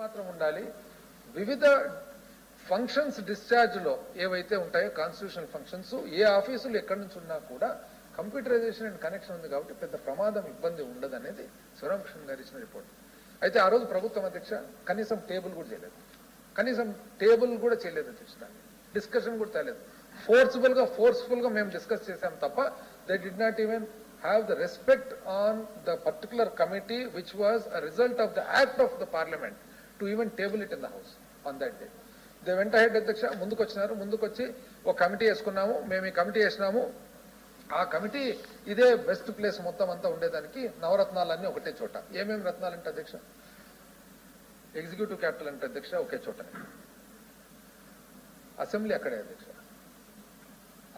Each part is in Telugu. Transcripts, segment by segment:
మాత్రం ఉండాలి. వివిధ ఫంక్షన్స్ డిశ్చార్జ్ లో ఏవైతే ఉంటాయో కాన్స్టిట్యూషనల్ ఫంక్షన్స్ ఏ ఆఫీసులు ఎక్కడి నుంచి ఉన్నా కూడా కంప్యూటరైజేషన్ అండ్ కనెక్షన్ ఉంది కాబట్టి పెద్ద ప్రమాదం ఇబ్బంది ఉండదు అనేది శివరామకృష్ణ గారు ఇచ్చిన రిపోర్ట్. అయితే ఆ రోజు ప్రభుత్వం అధ్యక్ష కనీసం టేబుల్ కూడా చేయలేదు, అధ్యక్ష. దాన్ని డిస్కషన్ కూడా తేలేదు. ఫోర్స్ఫుల్ గా మేము డిస్కస్ చేసాం తప్ప they did not even have the respect on the particular committee which was a result of the act of the parliament to even table it in the house on that day. They went ahead అధ్యక్ష, ముందుకొచ్చి ఒక కమిటీ వేసుకున్నాము, మేము ఈ కమిటీ వేసినాము. ఆ కమిటీ ఇదే బెస్ట్ ప్లేస్ మొత్తం అంతా ఉండేదానికి, నవరత్నాలన్నీ ఒకటే చోట. ఏమేమి రత్నాలు అంటే అధ్యక్ష, ఎగ్జిక్యూటివ్ క్యాపిటల్ అంటే అధ్యక్ష ఒకే చోట, అసెంబ్లీ అక్కడే అధ్యక్ష,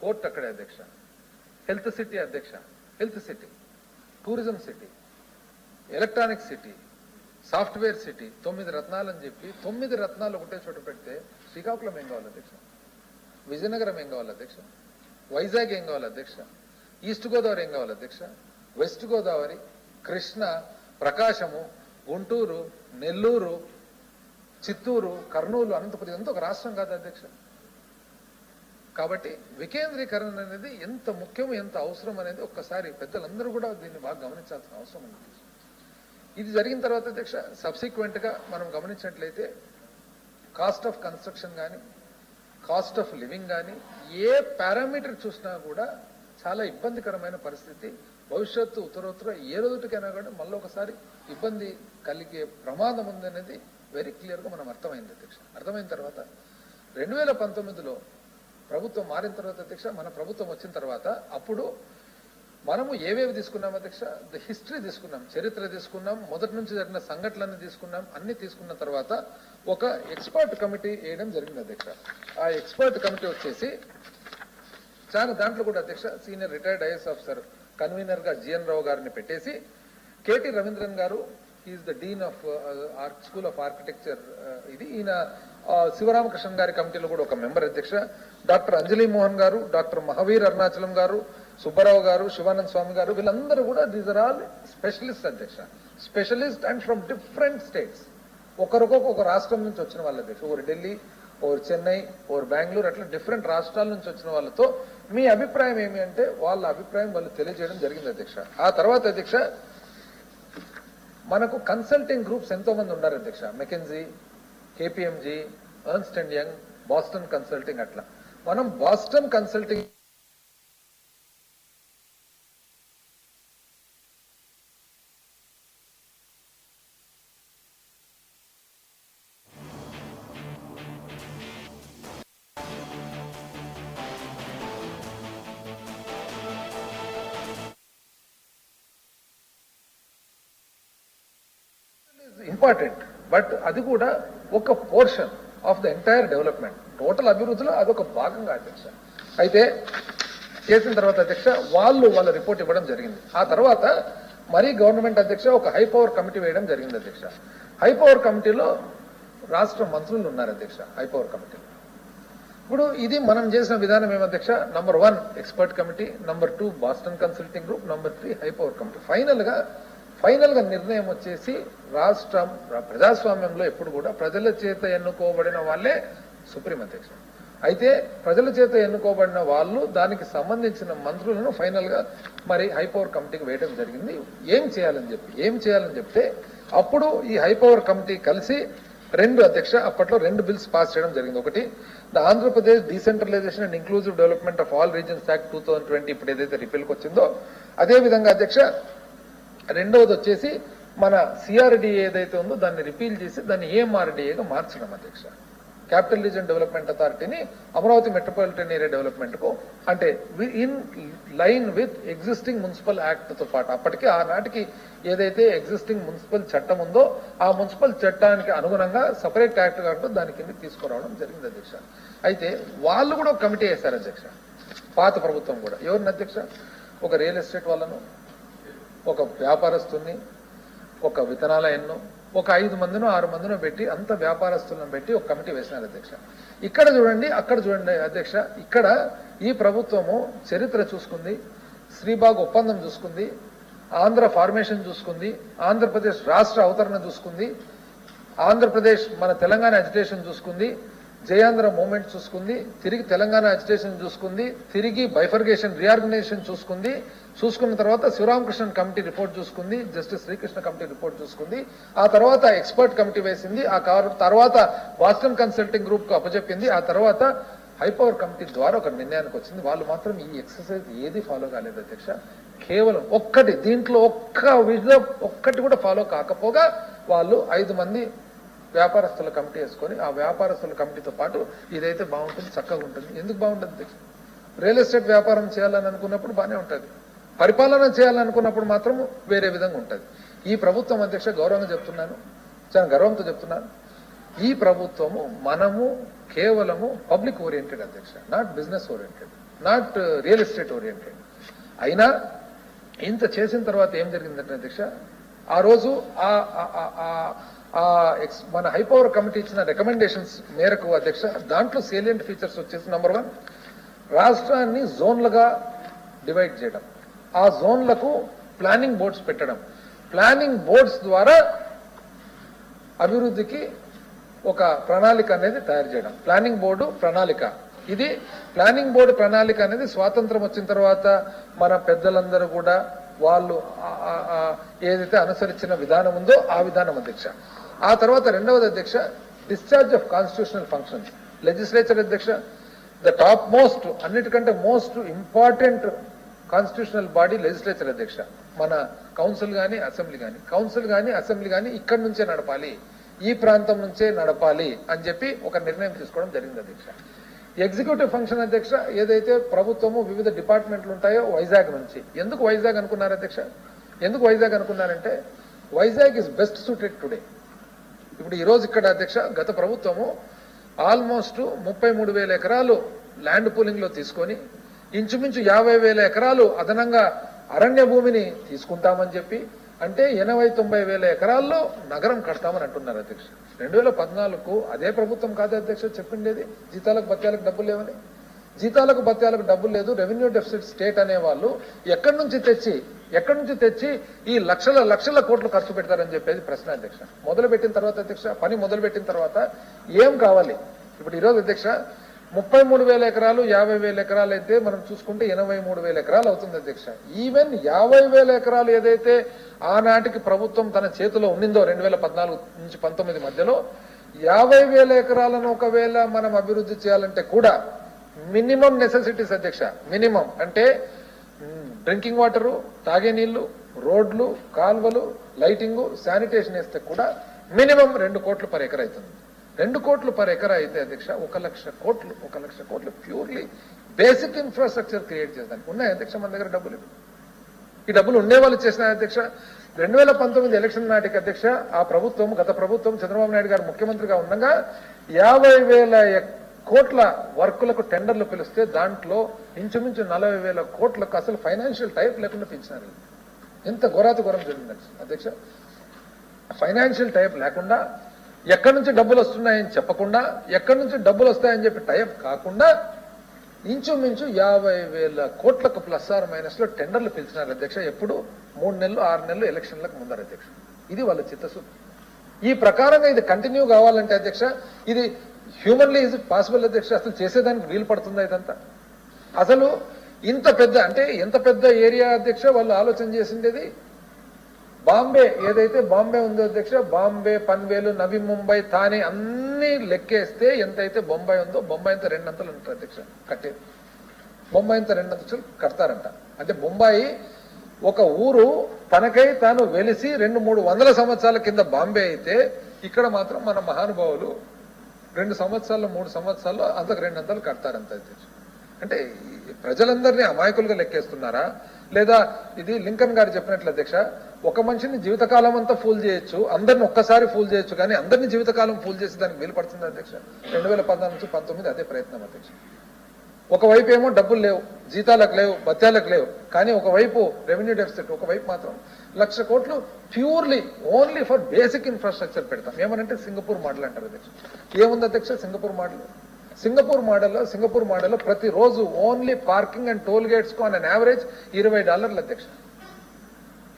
కోర్టు అక్కడే అధ్యక్ష, హెల్త్ సిటీ అధ్యక్ష, health city, tourism city, electronic city, software city, 9 రత్నాలు అని చెప్పి 9 రత్నాలు ఒకటే చోట పెడితే శ్రీకాకుళం ఏం కావాలి అధ్యక్ష, విజయనగరం ఏం కావాలి అధ్యక్ష, వైజాగ్ ఏం కావాలి అధ్యక్ష, ఈస్ట్ గోదావరి ఏం కావాలి అధ్యక్ష, వెస్ట్ గోదావరి, కృష్ణ, ప్రకాశము, గుంటూరు, నెల్లూరు, చిత్తూరు, కర్నూలు, అనంతపురం, ఇదంతా ఒక రాష్ట్రం కాదు అధ్యక్ష. కాబట్టి వికేంద్రీకరణ అనేది ఎంత ముఖ్యం, ఎంత అవసరం అనేది ఒక్కసారి పెద్దలందరూ కూడా దీన్ని బాగా గమనించాల్సిన అవసరం ఉంది. ఇది జరిగిన తర్వాత అధ్యక్ష సబ్సిక్వెంట్ గా మనం గమనించినట్లయితే కాస్ట్ ఆఫ్ కన్స్ట్రక్షన్ కానీ, కాస్ట్ ఆఫ్ లివింగ్ కానీ, ఏ పారామీటర్ చూసినా కూడా చాలా ఇబ్బందికరమైన పరిస్థితి. భవిష్యత్తు ఉత్తరోత్తర ఏ రోజుకైనా కూడా మళ్ళీ ఒకసారి ఇబ్బంది కలిగే ప్రమాదం ఉందనేది వెరీ క్లియర్ గా మనం అర్థమైంది అధ్యక్ష. అర్థమైన తర్వాత 2019లో ప్రభుత్వం మారిన తర్వాత అధ్యక్ష, మన ప్రభుత్వం వచ్చిన తర్వాత అప్పుడు మనము ఏవేవి తీసుకున్నాం అధ్యక్ష, హిస్టరీ తీసుకున్నాం, చరిత్ర తీసుకున్నాం, మొదటి నుంచి జరిగిన సంఘటనలన్నీ తీసుకున్నాం. అన్ని తీసుకున్న తర్వాత ఒక ఎక్స్పర్ట్ కమిటీ వేయడం జరిగింది అధ్యక్ష. ఆ ఎక్స్పర్ట్ కమిటీ వచ్చేసి చాలా దాంట్లో కూడా అధ్యక్ష senior retired IAS officer convener గా జిఎన్ రావు గారిని పెట్టేసి, కేటీ రవీంద్రన్ గారు is the dean of school of architecture, ఇది ఈయన శివరామకృష్ణ గారి కమిటీలో కూడా ఒక మెంబర్ అధ్యక్ష. డాక్టర్ అంజలి మోహన్ గారు, డాక్టర్ మహావీర్ అరుణాచలం గారు, సుబ్బారావు గారు, శివానంద్ స్వామి గారు, వీళ్ళందరూ కూడా దీస్ ఆర్ ఆల్ స్పెషలిస్ట్ అధ్యక్ష. Specialist and from different states, ఒకరికొక రాష్ట్రం నుంచి వచ్చిన వాళ్ళు అధ్యక్ష. ఒకరు ఢిల్లీ, ఒకరు చెన్నై, ఒకరు బెంగళూరు, అట్లా డిఫరెంట్ రాష్ట్రాల నుంచి వచ్చిన వాళ్ళతో మీ అభిప్రాయం ఏమి అంటే వాళ్ళ అభిప్రాయం వాళ్ళు తెలియజేయడం జరిగింది అధ్యక్ష. ఆ తర్వాత అధ్యక్ష మనకు కన్సల్టింగ్ గ్రూప్స్ ఎంతో మంది ఉన్నారు అధ్యక్ష. McKinsey, KPMG, Ernst and Young, Boston Consulting, అట్లా మనం బాస్టన్ కన్సల్టింగ్ ఇంపార్టెంట్, బట్ అది కూడా ఒక portion of the entire development, total అభివృద్ధిలో అదొక భాగంగా అధ్యక్ష. అయితే చేసిన తర్వాత అధ్యక్ష వాళ్ళ రిపోర్ట్ ఇవ్వడం జరిగింది. ఆ తర్వాత మరీ గవర్నమెంట్ అధ్యక్ష ఒక హై పవర్ కమిటీ వేయడం జరిగింది అధ్యక్ష. హై పవర్ కమిటీలో రాష్ట్ర మంత్రులు ఉన్నారు అధ్యక్ష. హై పవర్ కమిటీలో ఇప్పుడు ఇది మనం చేసిన విధానం ఏమధ్యక్ష, number 1 expert committee, number 2 Boston consulting group, number 3 high power committee. Final గా నిర్ణయం వచ్చేసి రాష్ట్రం ప్రజాస్వామ్యంలో ఎప్పుడు కూడా ప్రజల చేత ఎన్నుకోబడిన వాళ్ళే సుప్రీం అధ్యక్ష. అయితే ప్రజల చేత ఎన్నుకోబడిన వాళ్ళు దానికి సంబంధించిన మంత్రులను ఫైనల్ గా మరి హై పవర్ కమిటీకి వేయడం జరిగింది. ఏం చేయాలని చెప్తే అప్పుడు ఈ హై పవర్ కమిటీ కలిసి అప్పట్లో 2 బిల్స్ పాస్ చేయడం జరిగింది. ఒకటి the Andhra Pradesh decentralisation and inclusive development of all reasons act 2020 ఇప్పుడు ఏదైతే రిపీల్కి వచ్చిందో అదే విధంగా అధ్యక్ష రెండవది వచ్చేసి మన సిఆర్డిఏ ఏదైతే ఉందో దాన్ని రిపీల్ చేసి దాన్ని ఏఎంఆర్డిఏగా మార్చడం అధ్యక్ష. క్యాపిటల్ రీజన్ డెవలప్మెంట్ అథారిటీని అమరావతి మెట్రోపాలిటన్ ఏరియా డెవలప్మెంట్ కు, అంటే in line with existing municipal act తో పాటు అప్పటికి ఆనాటికి ఏదైతే ఎగ్జిస్టింగ్ మున్సిపల్ చట్టం ఉందో ఆ మున్సిపల్ చట్టానికి అనుగుణంగా సపరేట్ యాక్ట్ కాకుండా దాని కింద తీసుకురావడం జరిగింది అధ్యక్ష. అయితే వాళ్ళు కూడా ఒక కమిటీ వేశారు అధ్యక్ష. పాత ప్రభుత్వం కూడా ఎవరిని అధ్యక్ష, ఒక రియల్ ఎస్టేట్ వాళ్ళను, ఒక వ్యాపారస్తుని, ఒక విత్తనాలయన్ను, ఒక 5 మందినో 6 మందినో పెట్టి అంత వ్యాపారస్తులను పెట్టి ఒక కమిటీ వేసినారు అధ్యక్ష. ఇక్కడ చూడండి, అక్కడ చూడండి అధ్యక్ష, ఇక్కడ ఈ ప్రభుత్వము చరిత్ర చూసుకుంది, శ్రీబాగ్ ఒప్పందం చూసుకుంది, ఆంధ్ర ఫార్మేషన్ చూసుకుంది, ఆంధ్రప్రదేశ్ రాష్ట్ర అవతరణ చూసుకుంది, ఆంధ్రప్రదేశ్ మన తెలంగాణ అజిటేషన్ చూసుకుంది, జయాంధ్ర మూవ్మెంట్ చూసుకుంది, తిరిగి తెలంగాణ అజిటేషన్ చూసుకుంది, తిరిగి బైఫర్గేషన్ రీఆర్గనైజేషన్ చూసుకుంది, చూసుకున్న తర్వాత శివరామకృష్ణన్ కమిటీ రిపోర్ట్ చూసుకుంది, జస్టిస్ శ్రీకృష్ణ కమిటీ రిపోర్ట్ చూసుకుంది, ఆ తర్వాత ఎక్స్పర్ట్ కమిటీ వేసింది, ఆ తర్వాత బాస్టన్ కన్సల్టింగ్ గ్రూప్ కు అప్పచెప్పింది, ఆ తర్వాత హైపవర్ కమిటీ ద్వారా ఒక నిర్ణయానికి వచ్చింది. వాళ్ళు మాత్రం ఈ ఎక్సర్సైజ్ ఏది ఫాలో కాలేదు అధ్యక్ష. కేవలం ఒక్కటి, దీంట్లో ఒక్కటి కూడా ఫాలో కాకపోగా వాళ్ళు 5 మంది వ్యాపారస్తుల కమిటీ వేసుకొని ఆ వ్యాపారస్తుల కమిటీతో పాటు ఇదైతే బాగుంటుంది, చక్కగా ఉంటుంది. ఎందుకు బాగుంటుంది అధ్యక్ష? రియల్ ఎస్టేట్ వ్యాపారం చేయాలని అనుకున్నప్పుడు బాగానే ఉంటుంది, పరిపాలన చేయాలనుకున్నప్పుడు మాత్రం వేరే విధంగా ఉంటుంది. ఈ ప్రభుత్వం అధ్యక్ష, గౌరవంగా చెప్తున్నాను, చాలా గర్వంతో చెప్తున్నాను, ఈ ప్రభుత్వము మనము కేవలము పబ్లిక్ ఓరియంటెడ్ అధ్యక్ష, not business oriented, not real estate oriented. అయినా ఇంత చేసిన తర్వాత ఏం జరిగిందంటే అధ్యక్ష, ఆ రోజు మన హైపవర్ కమిటీ ఇచ్చిన రికమెండేషన్స్ మేరకు అధ్యక్ష, దాంట్లో సేలియంట్ ఫీచర్స్ వచ్చేసి నంబర్ 1, రాష్ట్రాన్ని జోన్లుగా డివైడ్ చేయడం, ఆ జోన్లకు ప్లానింగ్ బోర్డ్స్ పెట్టడం, ప్లానింగ్ బోర్డ్స్ ద్వారా అభివృద్ధికి ఒక ప్రణాళిక అనేది తయారు చేయడం. ప్లానింగ్ బోర్డు ప్రణాళిక, ఇది ప్లానింగ్ బోర్డు ప్రణాళిక అనేది స్వాతంత్రం వచ్చిన తర్వాత మన పెద్దలందరూ కూడా వాళ్ళు ఏదైతే అనుసరించిన విధానం ఉందో ఆ విధానం అధ్యక్ష. ఆ తర్వాత రెండవది అధ్యక్ష, discharge of constitutional functions. Legislature అధ్యక్ష, ద టాప్ మోస్ట్, అన్నిటికంటే most important constitutional body legislature అధ్యక్ష. మన కౌన్సిల్ కానీ అసెంబ్లీ కానీ ఇక్కడి నుంచే నడపాలి, ఈ ప్రాంతం నుంచే నడపాలి అని చెప్పి ఒక నిర్ణయం తీసుకోవడం జరిగింది అధ్యక్ష. ఎగ్జిక్యూటివ్ ఫంక్షన్ అధ్యక్ష, ఏదైతే ప్రభుత్వము వివిధ డిపార్ట్మెంట్లు ఉంటాయో వైజాగ్ నుంచి. ఎందుకు వైజాగ్ అనుకున్నారు అధ్యక్ష? ఎందుకు వైజాగ్ అనుకున్నారంటే Vizag is best suited today. ఇప్పుడు ఈ రోజు ఇక్కడ అధ్యక్ష, గత ప్రభుత్వము ఆల్మోస్ట్ 33,000 ఎకరాలు ల్యాండ్ పూలింగ్ లో తీసుకొని ఇంచుమించు 50,000 ఎకరాలు అదనంగా అరణ్య భూమిని తీసుకుంటామని చెప్పి, అంటే 80,000-90,000 ఎకరాల్లో నగరం కడతామని అంటున్నారు అధ్యక్ష. 2014కు అదే ప్రభుత్వం కాదు అధ్యక్ష చెప్పిండేది జీతాలకు భత్యాలకు డబ్బులు లేవని. జీతాలకు భత్యాలకు డబ్బులు లేదు, రెవెన్యూ డెఫిసిట్ స్టేట్ అనే వాళ్ళు ఎక్కడి నుంచి తెచ్చి ఈ లక్షల కోట్లు ఖర్చు పెడతారని చెప్పేది ప్రశ్న అధ్యక్ష. మొదలుపెట్టిన తర్వాత అధ్యక్ష, పని మొదలుపెట్టిన తర్వాత ఏం కావాలి? ఇప్పుడు ఈరోజు అధ్యక్ష 33,000 ఎకరాలు 50,000 ఎకరాలు అయితే మనం చూసుకుంటే 83,000 ఎకరాలు అవుతుంది అధ్యక్ష. ఈవెన్ 50,000 ఎకరాలు ఏదైతే ఆనాటికి ప్రభుత్వం తన చేతిలో ఉండిందో 2014 నుంచి 19 మధ్యలో 50,000 ఎకరాలను ఒకవేళ మనం అభివృద్ధి చేయాలంటే కూడా మినిమం నెసెసిటీస్ అధ్యక్ష, మినిమం అంటే డ్రింకింగ్ వాటరు, తాగే నీళ్లు, రోడ్లు, కాల్వలు, లైటింగ్, శానిటేషన్ వేస్తే కూడా మినిమం 2 కోట్లు పర్ ఎకర్ అవుతుంది. 2 కోట్లు పర్ ఎకర్ అయితే అధ్యక్ష 1,00,000 కోట్లు ప్యూర్లీ బేసిక్ ఇన్ఫ్రాస్ట్రక్చర్ క్రియేట్ చేద్దానికి ఉన్నాయి అధ్యక్ష. మన దగ్గర డబ్బులు, ఈ డబ్బులు ఉండేవాళ్ళు చేసిన అధ్యక్ష. 2019 ఎలక్షన్ నాటికి అధ్యక్ష ఆ ప్రభుత్వం, గత ప్రభుత్వం చంద్రబాబు నాయుడు గారు ముఖ్యమంత్రిగా ఉండగా 50,000 కోట్ల వర్కులకు టెండర్లు పిలిస్తే దాంట్లో ఇంచుమించు 40,000 కోట్లకు అసలు ఫైనాన్షియల్ టైప్ లేకుండా పెంచినారు. ఎంత ఘోరాతి ఘోరం జరిగింది అధ్యక్ష. ఫైనాన్షియల్ టైప్ లేకుండా, ఎక్కడి నుంచి డబ్బులు వస్తున్నాయని చెప్పకుండా, ఎక్కడి నుంచి డబ్బులు వస్తాయని చెప్పి టైప్ కాకుండా ఇంచుమించు 50,000 కోట్లకు ప్లస్ ఆర్ మైనస్ లో టెండర్లు పిలిచినారు అధ్యక్ష. ఎప్పుడు 3 నెలలు 6 నెలలు ఎలక్షన్లకు ముందర అధ్యక్ష. ఇది వాళ్ళ చిత్తశుద్ధి. ఈ ప్రకారంగా ఇది కంటిన్యూ కావాలంటే అధ్యక్ష, ఇది హ్యూమన్లీ ఈజ్ ఇట్ పాసిబుల్ అధ్యక్ష? అసలు చేసేదానికి వీలు పడుతుందా ఇదంతా? అసలు ఇంత పెద్ద, అంటే ఎంత పెద్ద ఏరియా అధ్యక్ష వాళ్ళు ఆలోచన చేసిండేది. బాంబే ఏదైతే బాంబే ఉందో అధ్యక్ష, బాంబే, పన్వేలు, నవీ ముంబై, థానే అన్ని లెక్కేస్తే ఎంతైతే బొంబాయి ఉందో బొంబాయి అంతా 2 అంతలు ఉంటారు అధ్యక్ష కట్టేది. బొంబాయి అంతా 2 అంతలు కడతారంట. అంటే బొంబాయి ఒక ఊరు తనకై తాను వెలిసి 200-300 సంవత్సరాల కింద బాంబే అయితే, ఇక్కడ మాత్రం మన మహానుభావులు 2 సంవత్సరాలు 3 సంవత్సరాల్లో అంతకు 2 అంతలు కడతారంత అధ్యక్ష. అంటే ప్రజలందరినీ అమాయకులుగా లెక్కేస్తున్నారా? లేదా ఇది లింకన్ గారు చెప్పినట్లు అధ్యక్ష, ఒక మనిషిని జీవితకాలం అంతా ఫూల్ చేయొచ్చు, అందరిని ఒక్కసారి ఫూల్ చేయొచ్చు, కానీ అందరినీ జీవితకాలం ఫూల్ చేసి దానికి వీలు పడుతుంది అధ్యక్ష. 2014 నుంచి 19 అదే ప్రయత్నం అధ్యక్ష. ఒకవైపు ఏమో డబ్బులు లేవు, జీతాలకు లేవు, భత్యాలకు లేవు, కానీ ఒకవైపు రెవెన్యూ డెఫిసిట్, ఒకవైపు మాత్రం 1,00,000 కోట్లు purely only for basic infrastructure పెడతాం. ఏమనంటే సింగపూర్ మోడల్ అంటారు అధ్యక్ష. ఏముంది అధ్యక్ష సింగపూర్ మోడల్? సింగపూర్ మోడల్లో ప్రతిరోజు only parking and toll gates కు ఆన్ యావరేజ్ $20 అధ్యక్ష.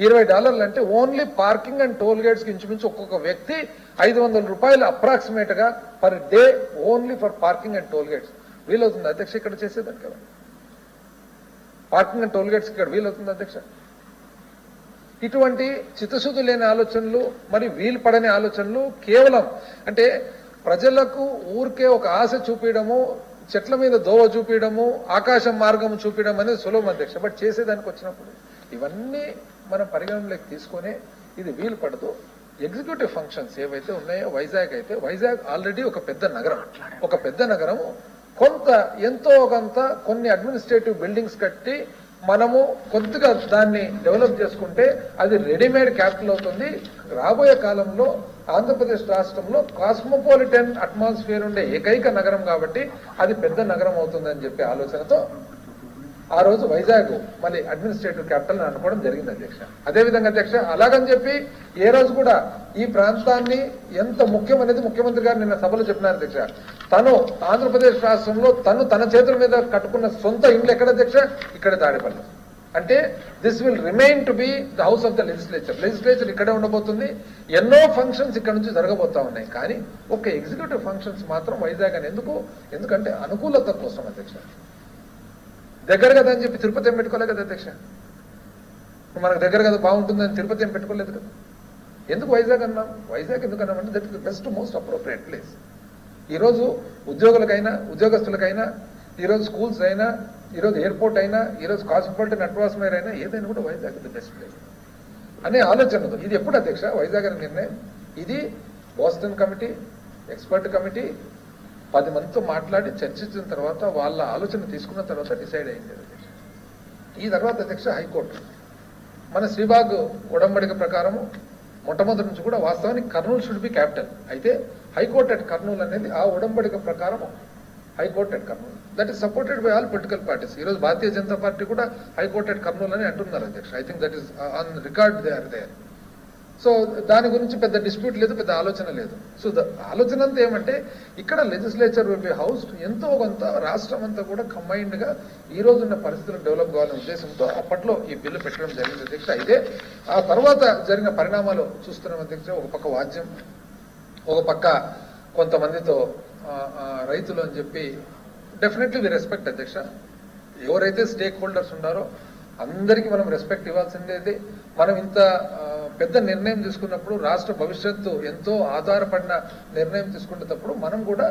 $20 అంటే only parking and toll gates కి ఇంచుమించు ఒక్కొక్క వ్యక్తి $500 అప్రాక్సిమేట్ గా per day only for parking and toll gates. వీలవుతుంది అధ్యక్ష ఇక్కడ చేసేదానికి కదా? పార్కింగ్ అండ్ టోల్ గేట్స్ ఇక్కడ వీలవుతుంది అధ్యక్ష? ఇటువంటి చిత్తశుద్ధి లేని ఆలోచనలు, మరి వీలు పడని ఆలోచనలు కేవలం అంటే ప్రజలకు ఊరికే ఒక ఆశ చూపించడము, చెట్ల మీద దోవ చూపించడము, ఆకాశం మార్గం చూపించడం అనేది సులభం అధ్యక్ష. బట్ చేసేదానికి వచ్చినప్పుడు ఇవన్నీ మనం పరిగణనలోకి తీసుకునే ఇది వీలు పడదు. ఎగ్జిక్యూటివ్ ఫంక్షన్స్ ఏవైతే ఉన్నాయో వైజాగ్ ఆల్రెడీ ఒక పెద్ద నగరం కొంత ఎంతో కొంత కొన్ని అడ్మినిస్ట్రేటివ్ బిల్డింగ్స్ కట్టి మనము కొద్దిగా దాన్ని డెవలప్ చేసుకుంటే అది రెడీమేడ్ క్యాపిటల్ అవుతుంది. రాబోయే కాలంలో ఆంధ్రప్రదేశ్ రాష్ట్రంలో కాస్మోపాలిటన్ అట్మాస్ఫియర్ ఉండే ఏకైక నగరం కాబట్టి అది పెద్ద నగరం అవుతుందని చెప్పే ఆలోచనతో ఆ రోజు వైజాగ్ మళ్ళీ అడ్మినిస్ట్రేటివ్ క్యాపిటల్ అనుకోవడం జరిగింది అధ్యక్ష. అదేవిధంగా అధ్యక్ష అలాగని చెప్పి ఏ రోజు కూడా ఈ ప్రాంతాన్ని ఎంత ముఖ్యం అనేది ముఖ్యమంత్రి గారు నిన్న సభలో చెప్పినారు అధ్యక్ష. తను ఆంధ్రప్రదేశ్ రాష్ట్రంలో తన చేతుల మీద కట్టుకున్న సొంత ఇండ్లు ఎక్కడ అధ్యక్ష? ఇక్కడ తాడేపల్లి. అంటే this will remain to be the house of the legislature ఇక్కడే ఉండబోతుంది. ఎన్నో ఫంక్షన్స్ ఇక్కడ నుంచి జరగబోతా ఉన్నాయి. కానీ ఒక ఎగ్జిక్యూటివ్ ఫంక్షన్స్ మాత్రం వైజాగ్ అని ఎందుకంటే అనుకూలత కోసం అధ్యక్ష. దగ్గర కదా అని చెప్పి తిరుపతి ఏం పెట్టుకోలేదు కదా అధ్యక్ష? మనకు దగ్గర కదా బాగుంటుందని తిరుపతి ఏం పెట్టుకోలేదు కదా. ఎందుకు వైజాగ్ అన్నాం? వైజాగ్ ఎందుకు అన్నామంటే that is the best most appropriate place. ఈరోజు ఉద్యోగులకైనా, ఉద్యోగస్తులకైనా, ఈరోజు స్కూల్స్ అయినా, ఈరోజు ఎయిర్పోర్ట్ అయినా, ఈరోజు కాస్మోపాలిటన్ అట్మాస్ఫియర్ అయినా ఏదైనా కూడా వైజాగ్ ది బెస్ట్ ప్లేస్ అనే ఆలోచన. ఇది ఎప్పుడు అధ్యక్ష వైజాగ్ అనే నిర్ణయం? ఇది బోస్టన్ కమిటీ, ఎక్స్పర్ట్ కమిటీ 10 మందితో మాట్లాడి చర్చించిన తర్వాత వాళ్ళ ఆలోచన తీసుకున్న తర్వాత డిసైడ్ అయింది అధ్యక్ష. ఈ తర్వాత అధ్యక్ష హైకోర్టు మన శ్రీబాగ్ ఉడంబడిక ప్రకారము మొట్టమొదటి నుంచి కూడా వాస్తవానికి కర్నూలు షుడ్ బి క్యాపిటల్. అయితే హైకోర్ట్ అట్ కర్నూలు అనేది ఆ ఉడంబడిక ప్రకారం high court at Kurnool that is supported by all political parties. ఈరోజు భారతీయ జనతా పార్టీ కూడా హైకోర్ట్ అట్ కర్నూలు అని అంటున్నారు అధ్యక్ష. I think that is on record they are there. So దాని గురించి పెద్ద డిస్ప్యూట్ లేదు, పెద్ద ఆలోచన లేదు. సో ఆలోచన అంతా ఏమంటే ఇక్కడ లెజిస్లేచర్ విల్ బి హౌస్ ఎంతో కొంత రాష్ట్రం అంతా కూడా కంబైన్డ్ గా ఈ రోజు ఉన్న పరిస్థితులు డెవలప్ కావాలనే ఉద్దేశంతో అప్పట్లో ఈ బిల్లు పెట్టడం జరిగింది అధ్యక్ష. అయితే ఆ తర్వాత జరిగిన పరిణామాలు చూస్తున్నాం అధ్యక్ష. ఒక పక్క వాద్యం, ఒక పక్క కొంతమందితో రైతులు అని చెప్పి డెఫినెట్లీ వి రెస్పెక్ట్ అధ్యక్ష. ఎవరైతే స్టేక్ హోల్డర్స్ ఉన్నారో అందరికీ మనం రెస్పెక్ట్ ఇవ్వాల్సిందేది. మనం ఇంత పెద్ద నిర్ణయం తీసుకున్నప్పుడు రాష్ట్ర భవిష్యత్తు ఎంతో ఆధారపడిన నిర్ణయం తీసుకునేటప్పుడు మనం కూడా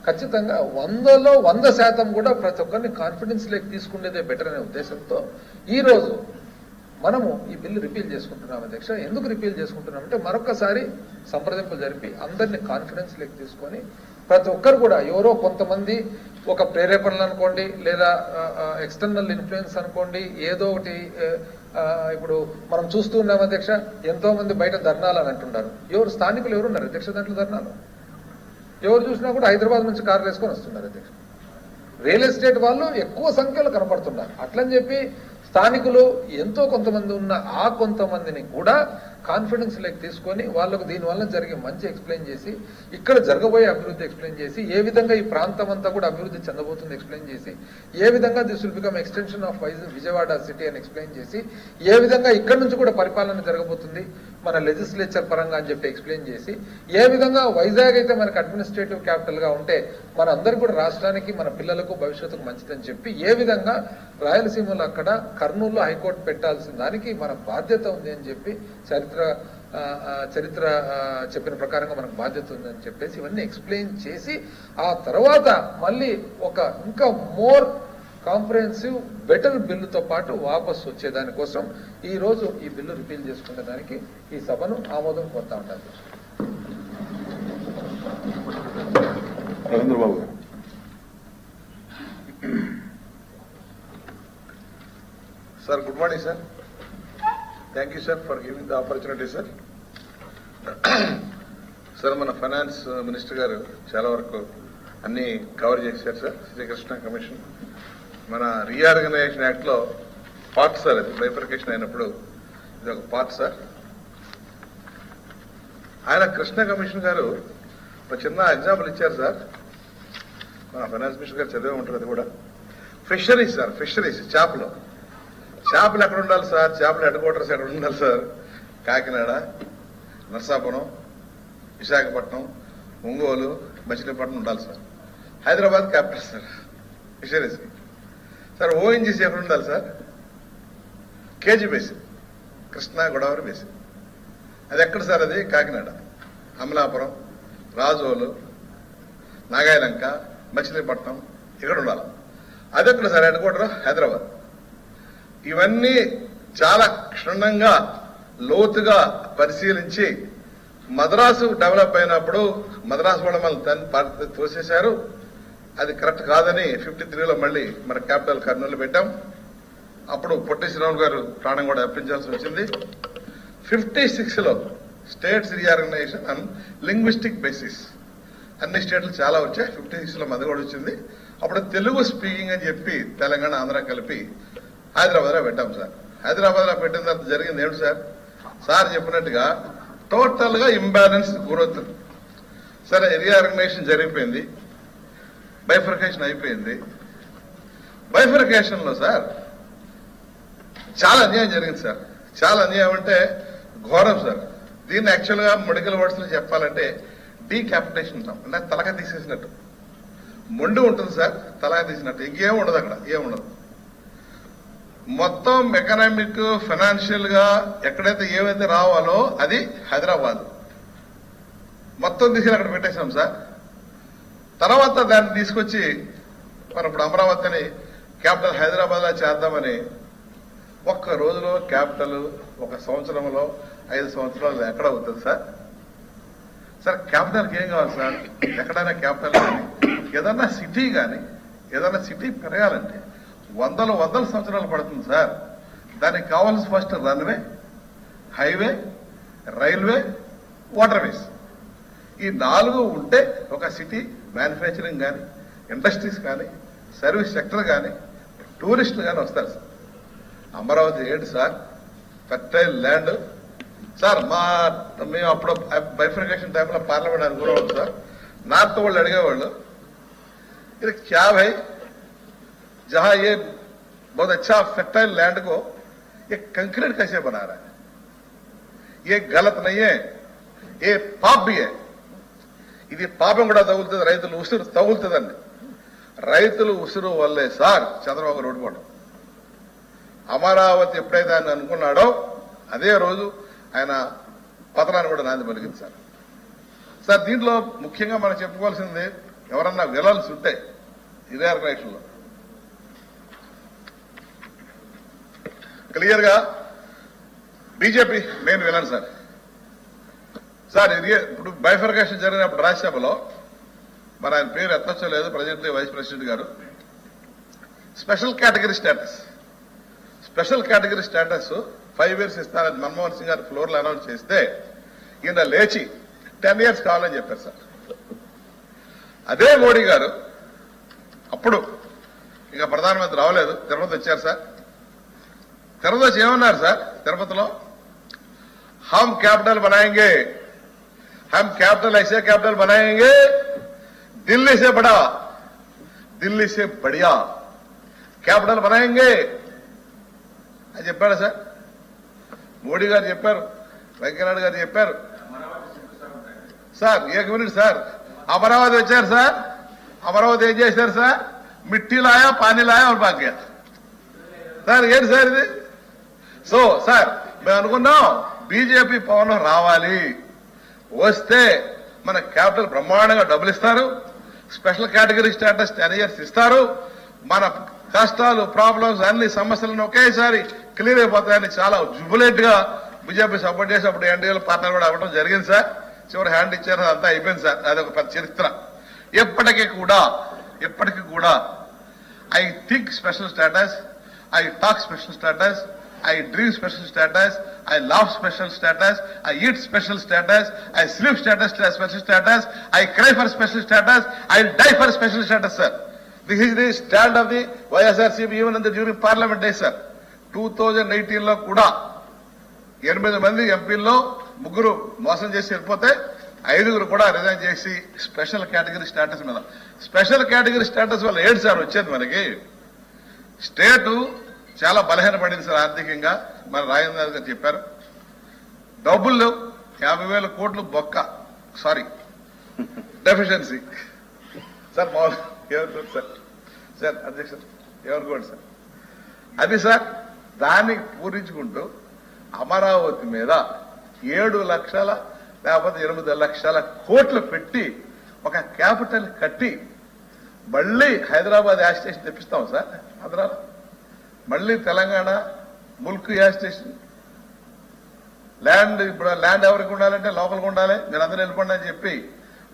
ఖచ్చితంగా 100లో 100% కూడా ప్రతి ఒక్కరిని కాన్ఫిడెన్స్ లేక తీసుకునేదే బెటర్ అనే ఉద్దేశంతో ఈ రోజు మనము ఈ బిల్లు రిపీల్ చేసుకుంటున్నాం అధ్యక్ష. ఎందుకు రిపీల్ చేసుకుంటున్నామంటే మరొకసారి సంప్రదింపులు జరిపి అందరినీ కాన్ఫిడెన్స్ లేక తీసుకొని ప్రతి ఒక్కరు కూడా ఎవరో కొంతమంది ఒక ప్రేరేపణలు అనుకోండి, లేదా ఎక్స్టర్నల్ ఇన్ఫ్లుయెన్స్ అనుకోండి, ఏదో ఒకటి ఇప్పుడు మనం చూస్తూ ఉన్నాం అధ్యక్ష. ఎంతో మంది బయట ధర్నాలు అని అంటున్నారు. ఎవరు స్థానికులు ఎవరున్నారు అధ్యక్ష దాంట్లో ధర్నాలు? ఎవరు చూసినా కూడా హైదరాబాద్ నుంచి కార్లు వేసుకొని వస్తున్నారు అధ్యక్ష. రియల్ ఎస్టేట్ వాళ్ళు ఎక్కువ సంఖ్యలో కనపడుతున్నారు. అట్లని చెప్పి స్థానికులు ఎంతో కొంతమంది ఉన్న ఆ కొంతమందిని కూడా కాన్ఫిడెన్స్ లేక తీసుకొని వాళ్ళకు దీనివల్ల జరిగే మంచి ఎక్స్ప్లెయిన్ చేసి, ఇక్కడ జరగబోయే అభివృద్ధి ఎక్స్ప్లెయిన్ చేసి, ఏ విధంగా ఈ ప్రాంతం అంతా కూడా అభివృద్ధి చెందబోతుంది ఎక్స్ప్లెయిన్ చేసి, ఏ విధంగా this will become extension of Vijayawada city అని ఎక్స్ప్లెయిన్ చేసి, ఏ విధంగా ఇక్కడ నుంచి కూడా పరిపాలన జరగబోతుంది మన లెజిస్లేచర్ పరంగా అని చెప్పి ఎక్స్ప్లెయిన్ చేసి, ఏ విధంగా వైజాగ్ అయితే మనకు అడ్మినిస్ట్రేటివ్ క్యాపిటల్ గా ఉంటే మన అందరికీ కూడా రాష్ట్రానికి, మన పిల్లలకు, భవిష్యత్తుకు మంచిదని చెప్పి, ఏ విధంగా రాయలసీమలో అక్కడ కర్నూలులో హైకోర్టు పెట్టాల్సిన దానికి మన బాధ్యత ఉంది అని చెప్పి చరిత్ర చెప్పిన ప్రకారంగా మనకు బాధ్యత ఉందని చెప్పేసి ఇవన్నీ ఎక్స్ప్లెయిన్ చేసి ఆ తర్వాత మళ్ళీ ఒక ఇంకా మోర్ కాంప్రహెన్సివ్ బెటర్ బిల్లుతో పాటు వాపసు వచ్చేదానికోసం ఈ రోజు ఈ బిల్లు రిపీల్ చేసుకునే దానికి ఈ సభను ఆమోదం కోరుతా ఉంటారు. Chandrababu sir, good morning sir. Thank you sir for giving the opportunity sir. Sir, మన ఫైనాన్స్ మినిస్టర్ గారు చాలా వరకు అన్ని కవర్ చేశారు సార్. శ్రీకృష్ణ కమిషన్ మన రీఆర్గనైజేషన్ యాక్ట్ లో పార్ట్ సార్. అది బైఫర్కేషన్ అయినప్పుడు ఇది ఒక పార్ట్ సార్. ఆయన కృష్ణ కమిషన్ గారు ఒక చిన్న ఎగ్జాంపుల్ ఇచ్చారు సార్. మన ఫైనాన్స్ మినిస్టర్ గారు చదివే ఉంటారు. అది కూడా ఫిషరీస్ సార్. ఫిషరీస్ చేపలు ఎక్కడ ఉండాలి సార్? చేపల హెడ్ క్వార్టర్స్ ఎక్కడ ఉండాలి సార్? కాకినాడ, నర్సాపురం, విశాఖపట్నం, ఒంగోలు, మచిలీపట్నం ఉండాలి సార్. హైదరాబాద్ క్యాపిటల్ సార్ ఫిషరీస్కి. సార్ ఓఎన్జీసీ ఎక్కడ ఉండాలి sir? KG basin, Krishna Godavari basin. అది ఎక్కడ సార్? అది కాకినాడ, అమలాపురం, రాజోలు, నాగాయలంక, మచిలీపట్నం ఇక్కడ ఉండాలి. అది ఎక్కడ సార్? Head quarter Hyderabad. ఇవన్నీ చాలా క్షుణ్ణంగా లోతుగా పరిశీలించి మద్రాసు డెవలప్ అయినప్పుడు మద్రాసు కూడా మనం తోసేశారు. అది కరెక్ట్ కాదని 53లో మళ్ళీ మన క్యాపిటల్ కర్నూలు పెట్టాం. అప్పుడు పొట్టి శ్రీరాములు గారు ప్రాణం కూడా అర్పించాల్సి వచ్చింది. 56లో states reorganisation and linguistic basis అన్ని స్టేట్లు చాలా వచ్చాయి. 56లో మది కూడా వచ్చింది. అప్పుడు తెలుగు స్పీకింగ్ అని చెప్పి తెలంగాణ, ఆంధ్ర కలిపి హైదరాబాద్లో పెట్టాం సార్. హైదరాబాద్లో పెట్టిన తర్వాత జరిగింది ఏమిటి సార్? సార్ చెప్పినట్టుగా టోటల్ గా ఇంబ్యాలెన్స్ గ్రోత్. సరే, రీఆర్గనైజేషన్ జరిగిపోయింది, బైఫర్కేషన్ అయిపోయింది. బైఫర్కేషన్ లో సార్ చాలా అన్యాయం జరిగింది సార్. చాలా అన్యాయం అంటే ఘోరం సార్. దీన్ని యాక్చువల్ గా మెడికల్ వర్డ్స్ లో చెప్పాలంటే డీక్యాపిటేషన్ అంటాం. అంటే తలక తీసేసినట్టు. మొండి ఉంటుంది సార్, తలక తీసినట్టు. ఇంకేం ఉండదు అక్కడ, ఏముండదు. మొత్తం ఎకనామిక్, ఫైనాన్షియల్ గా ఎక్కడైతే ఏవైతే రావాలో అది హైదరాబాద్ మొత్తం తీసుకుని అక్కడ పెట్టేశాం సార్. తర్వాత దాన్ని తీసుకొచ్చి మనం ఇప్పుడు అమరావతిని క్యాపిటల్ హైదరాబాద్ లో చేద్దామని ఒక్క రోజులో క్యాపిటల్, ఒక సంవత్సరంలో 5 సంవత్సరాలు ఎక్కడ అవుతుంది సార్? సార్ క్యాపిటల్కి ఏం కావాలి సార్? ఎక్కడైనా క్యాపిటల్ కానీ ఏదన్నా సిటీ కానీ ఏదన్నా సిటీ పెరగాలంటే వందల సంవత్సరాలు పడుతుంది సార్. దానికి కావాల్సిన first runway, highway, railway, waterways. ఈ 4 ఉంటే ఒక సిటీ మ్యానుఫ్యాక్చరింగ్ కానీ, ఇండస్ట్రీస్ కానీ, సర్వీస్ సెక్టర్ కానీ, టూరిస్టులు కానీ వస్తారు సార్. అమరావతి ఏంటి సార్? Fertile land sir. మేము అప్పుడు బైఫర్కేషన్ టైంలో పార్లమెంట్ అనుకునేవాళ్ళు సార్. నార్త్ వాళ్ళు అడిగేవాళ్ళు, ఇది క్యా భై, जहां ये बहुत अच्छा फर्टाइल लैंड को ये कंक्रीट कैसे बना रहा है? ये गलत नहीं है, ये पाप भी है. ఇది పాపం కూడా తగులుతుంది, రైతులు ఉసురు తగులుతుందండి. రైతులు ఉసురు వల్లే సార్ చంద్రబాబు రోడ్డు పోవడం. అమరావతి ఎప్పుడైతే ఆయన అనుకున్నాడో అదే రోజు ఆయన పతనాన్ని కూడా నాంది పలికింది సార్. సార్ దీంట్లో ముఖ్యంగా మనం చెప్పుకోవాల్సింది, ఎవరన్నా విలన్స్ ఉంటే రీఆర్గనైజేషన్ లో క్లియర్ గా BJP main villain sir. Sir ఇప్పుడు బైఫర్కేషన్ జరిగినప్పుడు రాజ్యసభలో మరి ఆయన పేరు ఎత్తొచ్చో లేదు, ప్రెసిడెంట్ వైస్ ప్రెసిడెంట్ గారు స్పెషల్ కేటగిరీ స్టేటస్ 5 years ఇస్తారని మన్మోహన్ సింగ్ గారు ఫ్లోర్ లో అనౌన్స్ చేస్తే ఈయన లేచి 10 years కావాలని చెప్పారు సార్. అదే మోడీ గారు అప్పుడు ఇక ప్రధానమంత్రి రావలేదు, తిరుపతి వచ్చారు సార్. తిరుపతి వచ్చి ఏమన్నారు సార్? తిరుపతిలో हम कैपिटल बनाएंगे, हम कैपिटल ऐसे कैपिटल बनाएंगे दिल्ली से बड़ा, दिल्ली से बढ़िया कैपिटल बनाएंगे అని చెప్పారు సార్. మోడీ గారు చెప్పారు, వెంకయ్యనాయుడు గారు చెప్పారు. సార్ 1 minute సార్, అమరావతి వచ్చారు సార్. అమరావతి ఏం చేశారు సార్? మిట్టి లాయా, పానీ లాయా और भाग गया సార్. ఏంటి సార్ ఇది? సో సార్ మేము అనుకున్నాం బీజేపీ పవన్ రావాలి, వస్తే మన క్యాపిటల్ బ్రహ్మాండంగా డబ్బులు ఇస్తారు, స్పెషల్ కేటగిరీ స్టేటస్ 10 years ఇస్తారు, మన కష్టాలు, ప్రాబ్లమ్స్, అన్ని సమస్యలను ఒకేసారి క్లియర్ అయిపోతాయని చాలా జుబులెంట్ గా బీజేపీ సపోర్ట్ చేసినప్పుడు ఎన్డీఏలో పార్ట్నర్ కూడా అవ్వడం జరిగింది సార్. చివరి హ్యాండ్ ఇచ్చారు, అంతా అయిపోయింది సార్. అదొక పెద్ద చరిత్ర. ఎప్పటికీ కూడా I think special status, I talk special status, I dream special status, I love special status, I eat special status, I sleep special status, I cry for special status, I die for special status, sir. This is the stand of the YSRCP even during parliament days, sir. 2018 లో కూడా 8 మంది ఎంపీల్లో 3 మోసం చేసి వెళ్ళిపోతే 5 కూడా రిజైన్ చేసి స్పెషల్ కేటగిరీ స్టేటస్ మీద. స్పెషల్ కేటగిరీ స్టేటస్ వల్ల ఏంటి సార్ వచ్చేది? మనకి స్టేటు చాలా బలహీనపడింది సార్ ఆర్థికంగా. మన రాజేంద్ర గారు చెప్పారు. డబ్బులు లేవు, 50,000 కోట్లు బొక్క, సారీ డెఫిషియన్సీ సార్. మామూలు ఎవరు సార్ సార్ అధ్యక్ష ఎవరు కూడా సార్ అది సార్. దాన్ని పూరించుకుంటూ అమరావతి మీద 7 లక్షల లేకపోతే 8 లక్షల కోట్లు పెట్టి ఒక క్యాపిటల్ కట్టి మళ్ళీ హైదరాబాద్ యాజ్ స్టేషన్ తెప్పిస్తాం సార్. ఆంధ్రాలో మళ్ళీ Telangana Mulk as station. Land ఇప్పుడు ల్యాండ్ ఎవరికి ఉండాలంటే లోపలికి ఉండాలి, మీరు అందరూ వెళ్ళిపోండి అని చెప్పి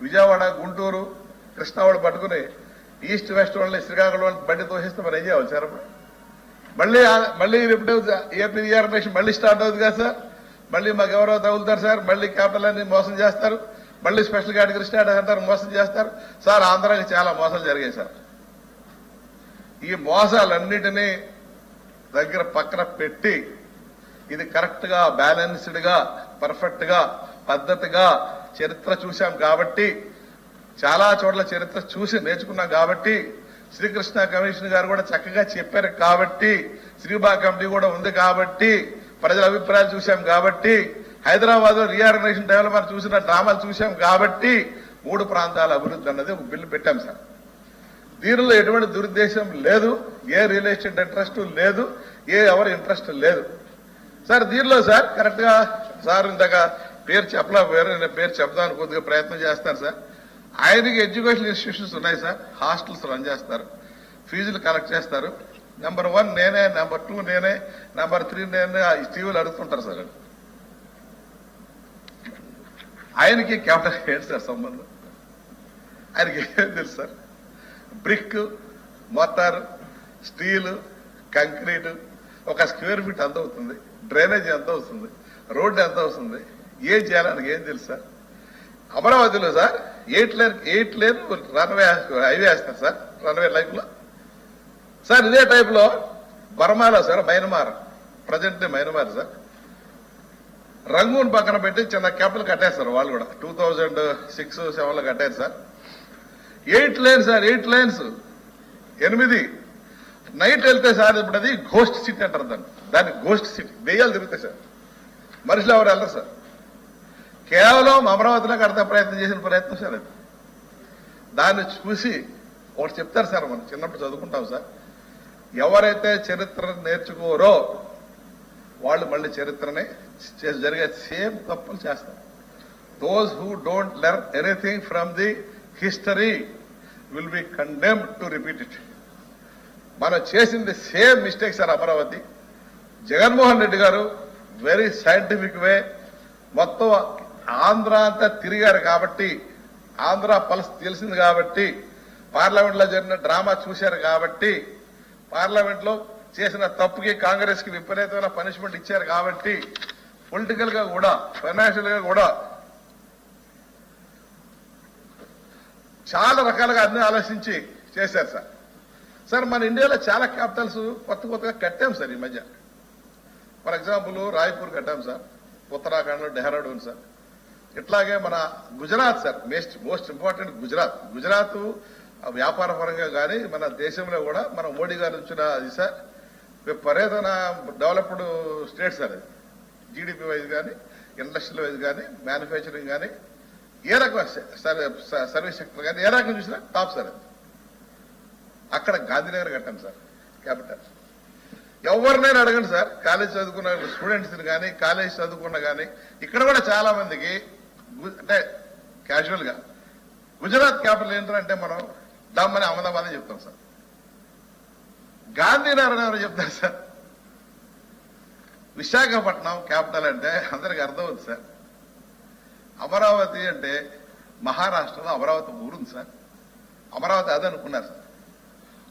విజయవాడ, గుంటూరు, కృష్ణావాడు పట్టుకుని ఈస్ట్ వెస్ట్ వాళ్ళని, శ్రీకాకుళం వాళ్ళని బండి తోసిస్తే మరి ఏం చేయాలి సార్? మళ్ళీ ఎప్పుడు ఏపీ రీఆర్గనైజేషన్ మళ్ళీ స్టార్ట్ అవుతుంది కదా సార్. మళ్ళీ మాకు ఎవరో తగులుతారు సార్, మళ్ళీ క్యాపిటల్ అన్ని మోసం చేస్తారు, మళ్ళీ స్పెషల్ కేటగిరీ స్టార్ట్ అంటారు, మోసం చేస్తారు సార్. ఆంధ్రాకి చాలా మోసాలు జరిగాయి సార్. ఈ మోసాలన్నిటినీ దగ్గర పక్కన పెట్టి ఇది కరెక్ట్ గా, బ్యాలెన్స్డ్ గా, పర్ఫెక్ట్ గా, పద్ధతిగా చరిత్ర చూశాం కాబట్టి, చాలా చోట్ల చరిత్ర చూసి నేర్చుకున్నాం కాబట్టి, శ్రీకృష్ణ కమిషన్ గారు కూడా చక్కగా చెప్పారు కాబట్టి, శ్రీబా కమిటీ కూడా ఉంది కాబట్టి, ప్రజల అభిప్రాయాలు చూశాం కాబట్టి, హైదరాబాద్ లో రీఆర్గనైజేషన్ డెవలప్మెంట్ చూసిన డ్రామాలు చూశాం కాబట్టి 3 ప్రాంతాల అభివృద్ధి అన్నది ఒక బిల్లు పెట్టాం సార్. దీనిలో ఎటువంటి దురుద్దేశం లేదు, ఏ రియల్ ఎస్టేట్ ఇంట్రెస్ట్ లేదు, ఎవరి ఇంట్రెస్ట్ లేదు సార్. దీనిలో సార్ కరెక్ట్ గా సార్ ఇందాక పేరు చెప్పలా, నేను పేరు చెప్దామని కొద్దిగా ప్రయత్నం చేస్తాను సార్. ఆయనకి ఎడ్యుకేషన్ ఇన్స్టిట్యూషన్స్ ఉన్నాయి సార్, హాస్టల్స్ రన్ చేస్తారు, ఫీజులు కలెక్ట్ చేస్తారు. నెంబర్ 1 నేనే, నెంబర్ 2 నేనే, నెంబర్ 3 నేనే. టీవీలు అడుగుతుంటారు సార్. ఆయనకి క్యాపిటల్ ఏంటి సార్ సంబంధం? ఆయనకి ఏం తెలుసు సార్? బ్రిక్, మోటార్, స్టీలు, కంక్రీటు, ఒక స్క్వేర్ ఫీట్ ఎంత అవుతుంది, డ్రైనేజ్ ఎంత అవుతుంది, రోడ్డు ఎంత అవుతుంది, ఏం చేయాలని ఏం తెలుసు సార్? అమరావతిలో సార్ 8 లేన్ రన్వే హైవే వేస్తారు సార్, రన్వే లైఫ్ లో సార్. ఇదే టైప్ లో బర్మాలో sir, Myanmar, present Myanmar sir, Rangoon పక్కన పెట్టి చిన్న క్యాపిటల్ కట్టేస్తారు వాళ్ళు కూడా. 2006-7లో కట్టారు sir. 8 lane sir, 8 lanes, 8. Night వెళ్తే సార్ ఇప్పుడు అది గోస్ట్ సిటీ అంటారు దాన్ని గోస్ట్ సిటీ. దెయ్యాలు తిరుగుతాయి సార్, మనుషులు ఎవరు వెళ్ళరు సార్. కేవలం అమరావతిలో కడతా చేసిన ప్రయత్నం సార్ అది. దాన్ని చూసి ఒకటి చెప్తారు సార్, మనం చిన్నప్పుడు చదువుకుంటాం సార్, ఎవరైతే చరిత్ర నేర్చుకోరో వాళ్ళు మళ్ళీ చరిత్రని జరిగే సేమ్ తప్పులు చేస్తారు. Those who don't learn anything from the history will be condemned to repeat it. మనం చేసింది same mistake sir. Amaravati Jaganmohan Reddy గారు వెరీ సైంటిఫిక్ వే మొత్తం ఆంధ్ర అంతా తిరిగారు కాబట్టి, ఆంధ్ర పల్స్ తెలిసింది కాబట్టి, పార్లమెంట్ లో జరిగిన డ్రామా చూశారు కాబట్టి, పార్లమెంట్ లో చేసిన తప్పుకి కాంగ్రెస్ కి విపరీతమైన పనిష్మెంట్ ఇచ్చారు కాబట్టి, పొలిటికల్ గా కూడా, ఫైనాన్షియల్ గా కూడా చాలా రకాలుగా అన్ని ఆలోచించి చేశారు సార్. సార్ మన ఇండియాలో చాలా క్యాపిటల్స్ కొత్తగా కట్టాం సార్ ఈ మధ్య. ఫర్ ఎగ్జాంపుల్ రాయ్పూర్ కట్టాం సార్, ఉత్తరాఖండ్, డెహ్రాడూన్ సార్. ఇట్లాగే మన Gujarat sir, most important Gujarat వ్యాపార పరంగా కానీ మన దేశంలో కూడా మన మోడీ గారు ఇచ్చిన అది సార్ విపరీతమైన డెవలప్డ్ స్టేట్ సార్. అది జీడిపి వైజ్ కానీ, ఇండస్ట్రియల్ వైజ్ కానీ, మ్యానుఫ్యాక్చరింగ్ కానీ, ఏ రకం సర్వీస్ సెక్టర్ కానీ ఏ రకం చూసినా టాప్ సార్ అది. అక్కడ గాంధీనగర్ కట్టాం సార్ క్యాపిటల్. ఎవరినైనా అడగండి సార్, కాలేజ్ చదువుకున్న స్టూడెంట్స్ని కానీ, కాలేజ్ చదువుకున్న కానీ, ఇక్కడ కూడా చాలా మందికి అంటే క్యాజువల్ గా గుజరాత్ క్యాపిటల్ ఏంటంటే మనం దమ్మని అహ్మదాబాద్ అని చెప్తాం సార్. గాంధీనగర్ ఎవరు చెప్తారు సార్? విశాఖపట్నం క్యాపిటల్ అంటే అందరికి అర్థమవుతుంది సార్. అమరావతి అంటే మహారాష్ట్రలో అమరావతి ఊరుంది సార్. అమరావతి అదే అనుకున్నారు సార్.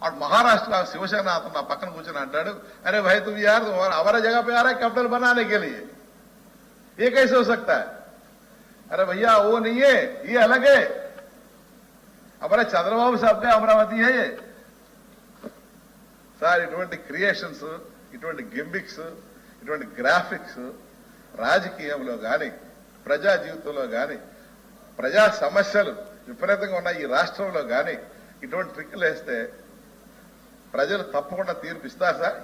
और महाराष्ट्र शिवसेना अतन पక్కన కూర్చొని అంటాడు, अरे भाई तुम यार हमारा जगह पे आ रहा है कैपिटल बनाने के लिए, ये कैसे हो सकता है? अरे भैया वो नहीं है, ये अलग है, हमारा चंद्रबाबू साहब का अमरावती है ये. సార్ ఇటువంటి క్రియేషన్స్, ఇటువంటి గిమ్మిక్స్, ఇటువంటి గ్రాఫిక్స్ రాజకీయంలో కానీ, ప్రజా జీవితంలో కానీ, ప్రజా సమస్యలు విపరీతంగా ఉన్న ఈ రాష్ట్రంలో కానీ ఇటువంటి ట్రిక్లు వేస్తే ప్రజలు తప్పకుండా తీర్పు ఇస్తారు సార్.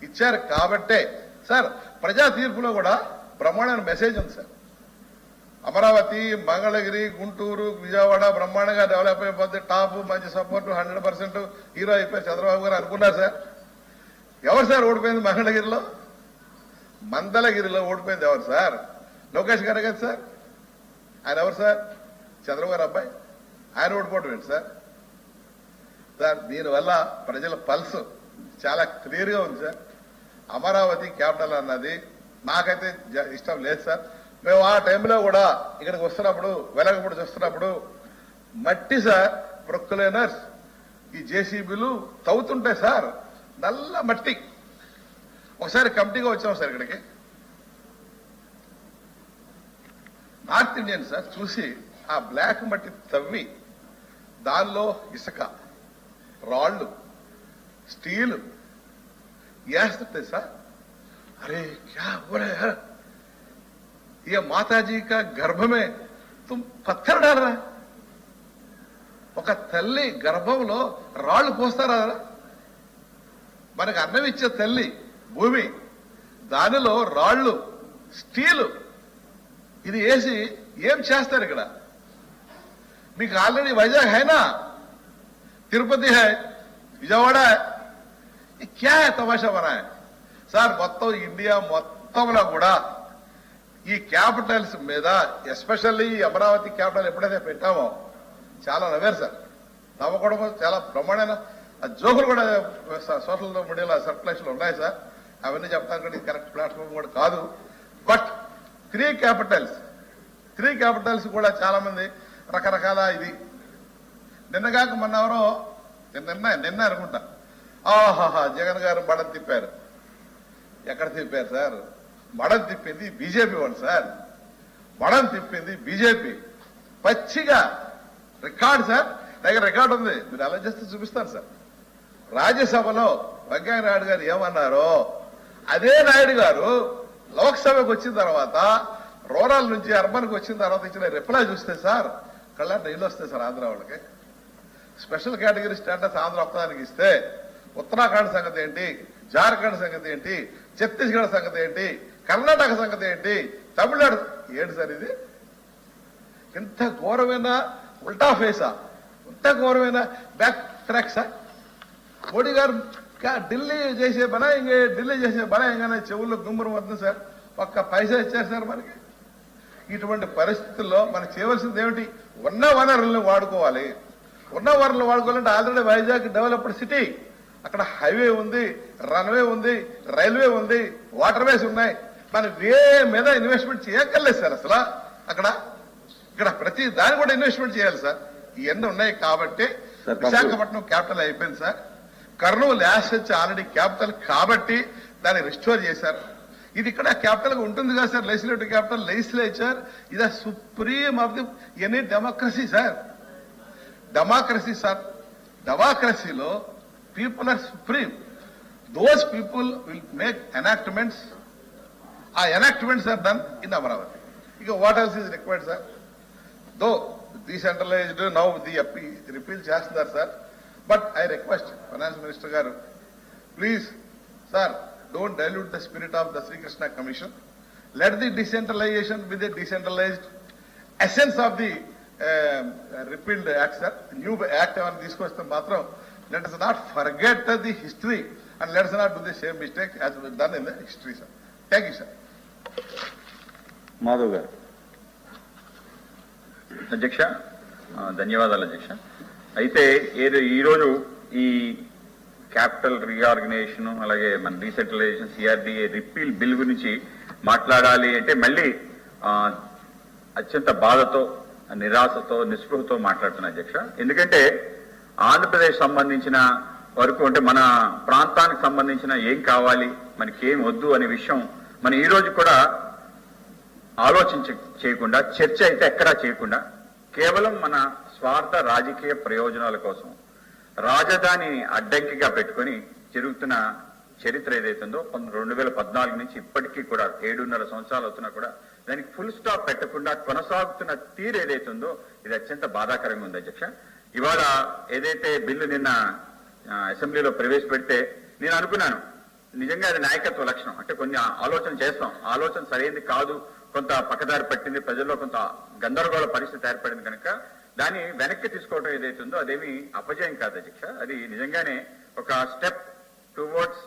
ఇచ్చారు కాబట్టే సార్ ప్రజా తీర్పులో కూడా బ్రహ్మాండమైన మెసేజ్ ఉంది సార్. అమరావతి, మంగళగిరి, గుంటూరు, విజయవాడ బ్రహ్మాండంగా డెవలప్ అయిపోతే టాప్ మంచి సపోర్ట్ 100% హీరో అయిపోయి చంద్రబాబు గారు అనుకున్నారు సార్. ఎవరు సార్ ఓడిపోయింది మంగళగిరిలో? మందలగిరిలో ఓడిపోయింది ఎవరు సార్? లోకేష్ గారే కదా సార్. ఆయన ఎవరు సార్? చంద్రబాబు గారు అబ్బాయి. ఆయన ఓడిపోవడం ఏంటి సార్? సార్ దీనివల్ల ప్రజల పల్స్ చాలా క్లియర్గా ఉంది సార్. అమరావతి క్యాపిటల్ అన్నది నాకైతే ఇష్టం లేదు సార్. మేము ఆ టైంలో కూడా ఇక్కడికి వస్తున్నప్పుడు వెలగపూడి చూస్తున్నప్పుడు మట్టి సార్, ప్రొక్లైనర్స్, ఈ జేసీబీలు తవ్వుతుంటాయి సార్, నల్ల మట్టి. ఒకసారి కమిటీగా వచ్చాం సార్ ఇక్కడికి, నార్త్ ఇండియన్ సార్, చూసి ఆ బ్లాక్ మట్టి తవ్వి దానిలో ఇసుక, రాళ్ళు, స్టీలు వేస్తుంటే సార్, అరే క్యా हो रहा है यार, ये माताजी का गर्भ में तुम पत्थर डाल रहा है. ఒక తల్లి గర్భంలో రాళ్లు పోస్తారా? మనకు అన్నం ఇచ్చే తల్లి భూమి, దానిలో రాళ్లు, స్టీలు ఇది వేసి ఏం చేస్తారు ఇక్కడ? మీకు ఆల్రెడీ వైజాగ్ హైనా, తిరుపతి హై, విజయవాడ హై, క్యా హై తమాషా బనా హై సార్. మొత్తం ఇండియా మొత్తంలో కూడా ఈ క్యాపిటల్స్ మీద, ఎస్పెషల్లీ అమరావతి క్యాపిటల్ ఎప్పుడైతే పెట్టామో చాలా నవ్వారు సార్. నవ్వకూడదు, చాలా బ్రహ్మాండమైన జోకులు కూడా సోషల్ మీడియాలో సర్క్యులేషన్ ఉన్నాయి సార్. అవన్నీ చెప్తాను, కరెక్ట్ ప్లాట్ఫామ్ కూడా కాదు. బట్ త్రీ క్యాపిటల్స్ కూడా చాలా మంది రకరకాల ఇది. నిన్నగాక మొన్న ఎవరో నిన్న అనుకుంటా, ఆహాహా జగన్ గారు మడం తిప్పారు. ఎక్కడ తిప్పారు సార్? మడం తిప్పింది బీజేపీ వాళ్ళు సార్. మడం తిప్పింది బీజేపీ. పచ్చిగా రికార్డు సార్, దగ్గర రికార్డు ఉంది, మీరు అలా చేస్తే చూపిస్తారు సార్. రాజ్యసభలో వెంకయ్య నాయుడు గారు ఏమన్నారో అదే నాయుడు గారు లోక్సభకు వచ్చిన తర్వాత, రూరల్ నుంచి అర్బన్కి వచ్చిన తర్వాత ఇచ్చిన రిప్లై చూస్తే సార్ కళ్ళ నీళ్ళు వస్తాయి సార్. ఆంధ్ర వాళ్ళకి స్పెషల్ కేటగిరీ స్టేటస్ ఆంధ్ర ఒక్కదానికి ఇస్తే ఉత్తరాఖండ్ సంగతి ఏంటి, జార్ఖండ్ సంగతి ఏంటి, ఛత్తీస్గఢ్ సంగతి ఏంటి, కర్ణాటక సంగతి ఏంటి, తమిళనాడు ఏంటి సార్? ఇది ఇంత ఘోరమైన ఉల్టా ఫేసా, ఇంత ఘోరమైన బ్యాక్ ట్రాక్ సార్. మోడీ గారు ఢిల్లీ చేసే బనాయింగానే చెవుల్లో గుమ్మరం వస్తుంది సార్. ఒక్క పైసా ఇచ్చారు సార్ మనకి. ఇటువంటి పరిస్థితుల్లో మనం చేయవలసింది ఏమిటి? ఉన్న వనరులను వాడుకోవాలి. ఉన్న వనరులు వాడుకోవాలంటే ఆల్రెడీ వైజాగ్ డెవలప్డ్ సిటీ, అక్కడ హైవే ఉంది, రన్వే ఉంది, రైల్వే ఉంది, వాటర్ వేస్ ఉన్నాయి. మనం వే మీద ఇన్వెస్ట్మెంట్ చేయక్కర్లేదు సార్. అసలు ఇక్కడ ప్రతి దాని కూడా ఇన్వెస్ట్మెంట్ చేయాలి సార్. ఇవన్నీ ఉన్నాయి కాబట్టి విశాఖపట్నం క్యాపిటల్ అయిపోయింది sir. Kurnool assets already capital కాబట్టి దాన్ని రిస్టోర్ చేశారు. ఇది ఇక్కడ క్యాపిటల్ గా ఉంటుంది కదా సార్, లెజిస్లేటివ్ క్యాపిటల్, లెజిస్లేచర్ ఇది supreme of the any democracy sir. డెమోక్రసీలో people are supreme. Those people will make enactments. ఆ enactments are done in Amaravati. ఇక what else is required sir? Though decentralised now the repeal చేస్తున్నారు sir. But I request finance minister garu, please sir, don't dilute the spirit of the Sri Krishna Commission. Let the decentralization with the decentralized essence of the repealed act, sir. New act even తీసుకొస్తే మాత్రం let us not forget the history and let us not do the same mistake as was done in the history, sir. Thank you, sir. Madhav గారు. అధ్యక్ష, ధన్యవాదాలు అధ్యక్ష. అయితే ఈరోజు ఈ క్యాపిటల్ రీఆర్గనైజేషన్, అలాగే మన డీసెంట్రలైజేషన్, సిఆర్డీఏ రిపీల్ బిల్ గురించి మాట్లాడాలి అంటే మళ్ళీ అత్యంత బాధతో, నిరాశతో, నిస్పృహతో మాట్లాడుతున్నా అధ్యక్ష. ఎందుకంటే ఆంధ్రప్రదేశ్ సంబంధించిన వరకు, అంటే మన ప్రాంతానికి సంబంధించిన ఏం కావాలి, మనకి ఏం వద్దు అనే విషయం మనం ఈ రోజు కూడా చేయకుండా, చర్చ అయితే ఎక్కడా చేయకుండా, కేవలం మన స్వార్థ రాజకీయ ప్రయోజనాల కోసం రాజధానిని అడ్డంకిగా పెట్టుకుని జరుగుతున్న చరిత్ర ఏదైతుందో 2014 నుంచి ఇప్పటికీ కూడా 7.5 సంవత్సరాలు అవుతున్నా కూడా దానికి ఫుల్ స్టాప్ పెట్టకుండా కొనసాగుతున్న తీరు ఏదైతుందో ఇది అత్యంత బాధాకరంగా ఉంది అధ్యక్ష. ఇవాళ ఏదైతే బిల్లు నిన్న అసెంబ్లీలో ప్రవేశపెడితే నేను అనుకున్నాను నిజంగా అది నాయకత్వ లక్షణం. అంటే కొన్ని ఆలోచన చేస్తాం, ఆలోచన సరైనది కాదు, కొంత పక్కదారి పట్టింది, ప్రజల్లో కొంత గందరగోళ పరిస్థితి ఏర్పడింది కనుక దాన్ని వెనక్కి తీసుకోవడం ఏదైతుందో అదేమి అపజయం కాదు అధ్యక్ష. అది నిజంగానే ఒక స్టెప్ టువర్డ్స్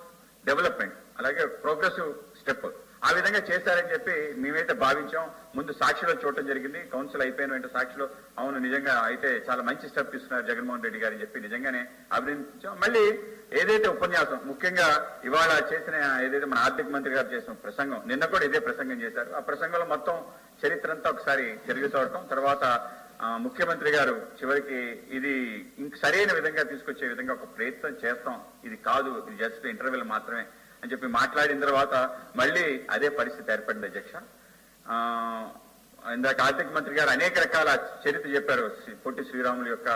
డెవలప్మెంట్, అలాగే ప్రోగ్రెసివ్ స్టెప్. ఆ విధంగా చేశారని చెప్పి మేమైతే భావించాం. ముందు సాక్షిలో చూడటం జరిగింది, కౌన్సిల్ అయిపోయిన వెంటనే సాక్షిలో అవును నిజంగా అయితే చాలా మంచి స్టెప్ తీసుకున్నారు జగన్మోహన్ రెడ్డి గారు అని చెప్పి నిజంగానే అభినందించాం. మళ్ళీ ఏదైతే ఉపన్యాసం ముఖ్యంగా ఇవాళ చేసిన ఏదైతే మన ఆర్థిక మంత్రి గారు చేసిన ప్రసంగం, నిన్న కూడా ఇదే ప్రసంగం చేశారు. ఆ ప్రసంగంలో మొత్తం చరిత్ర అంతా ఒకసారి తిరిగి చూడటం, తర్వాత ముఖ్యమంత్రి గారు చివరికి ఇది ఇంక సరైన విధంగా తీసుకొచ్చే విధంగా ఒక ప్రయత్నం చేస్తాం, ఇది కాదు, ఇది జస్ట్ ఇంటర్వ్యూలు మాత్రమే అని చెప్పి మాట్లాడిన తర్వాత మళ్ళీ అదే పరిస్థితి ఏర్పడింది అధ్యక్ష. ఇందాక ఆర్థిక మంత్రి గారు అనేక రకాల చరిత్ర చెప్పారు. పొట్టి శ్రీరాములు యొక్క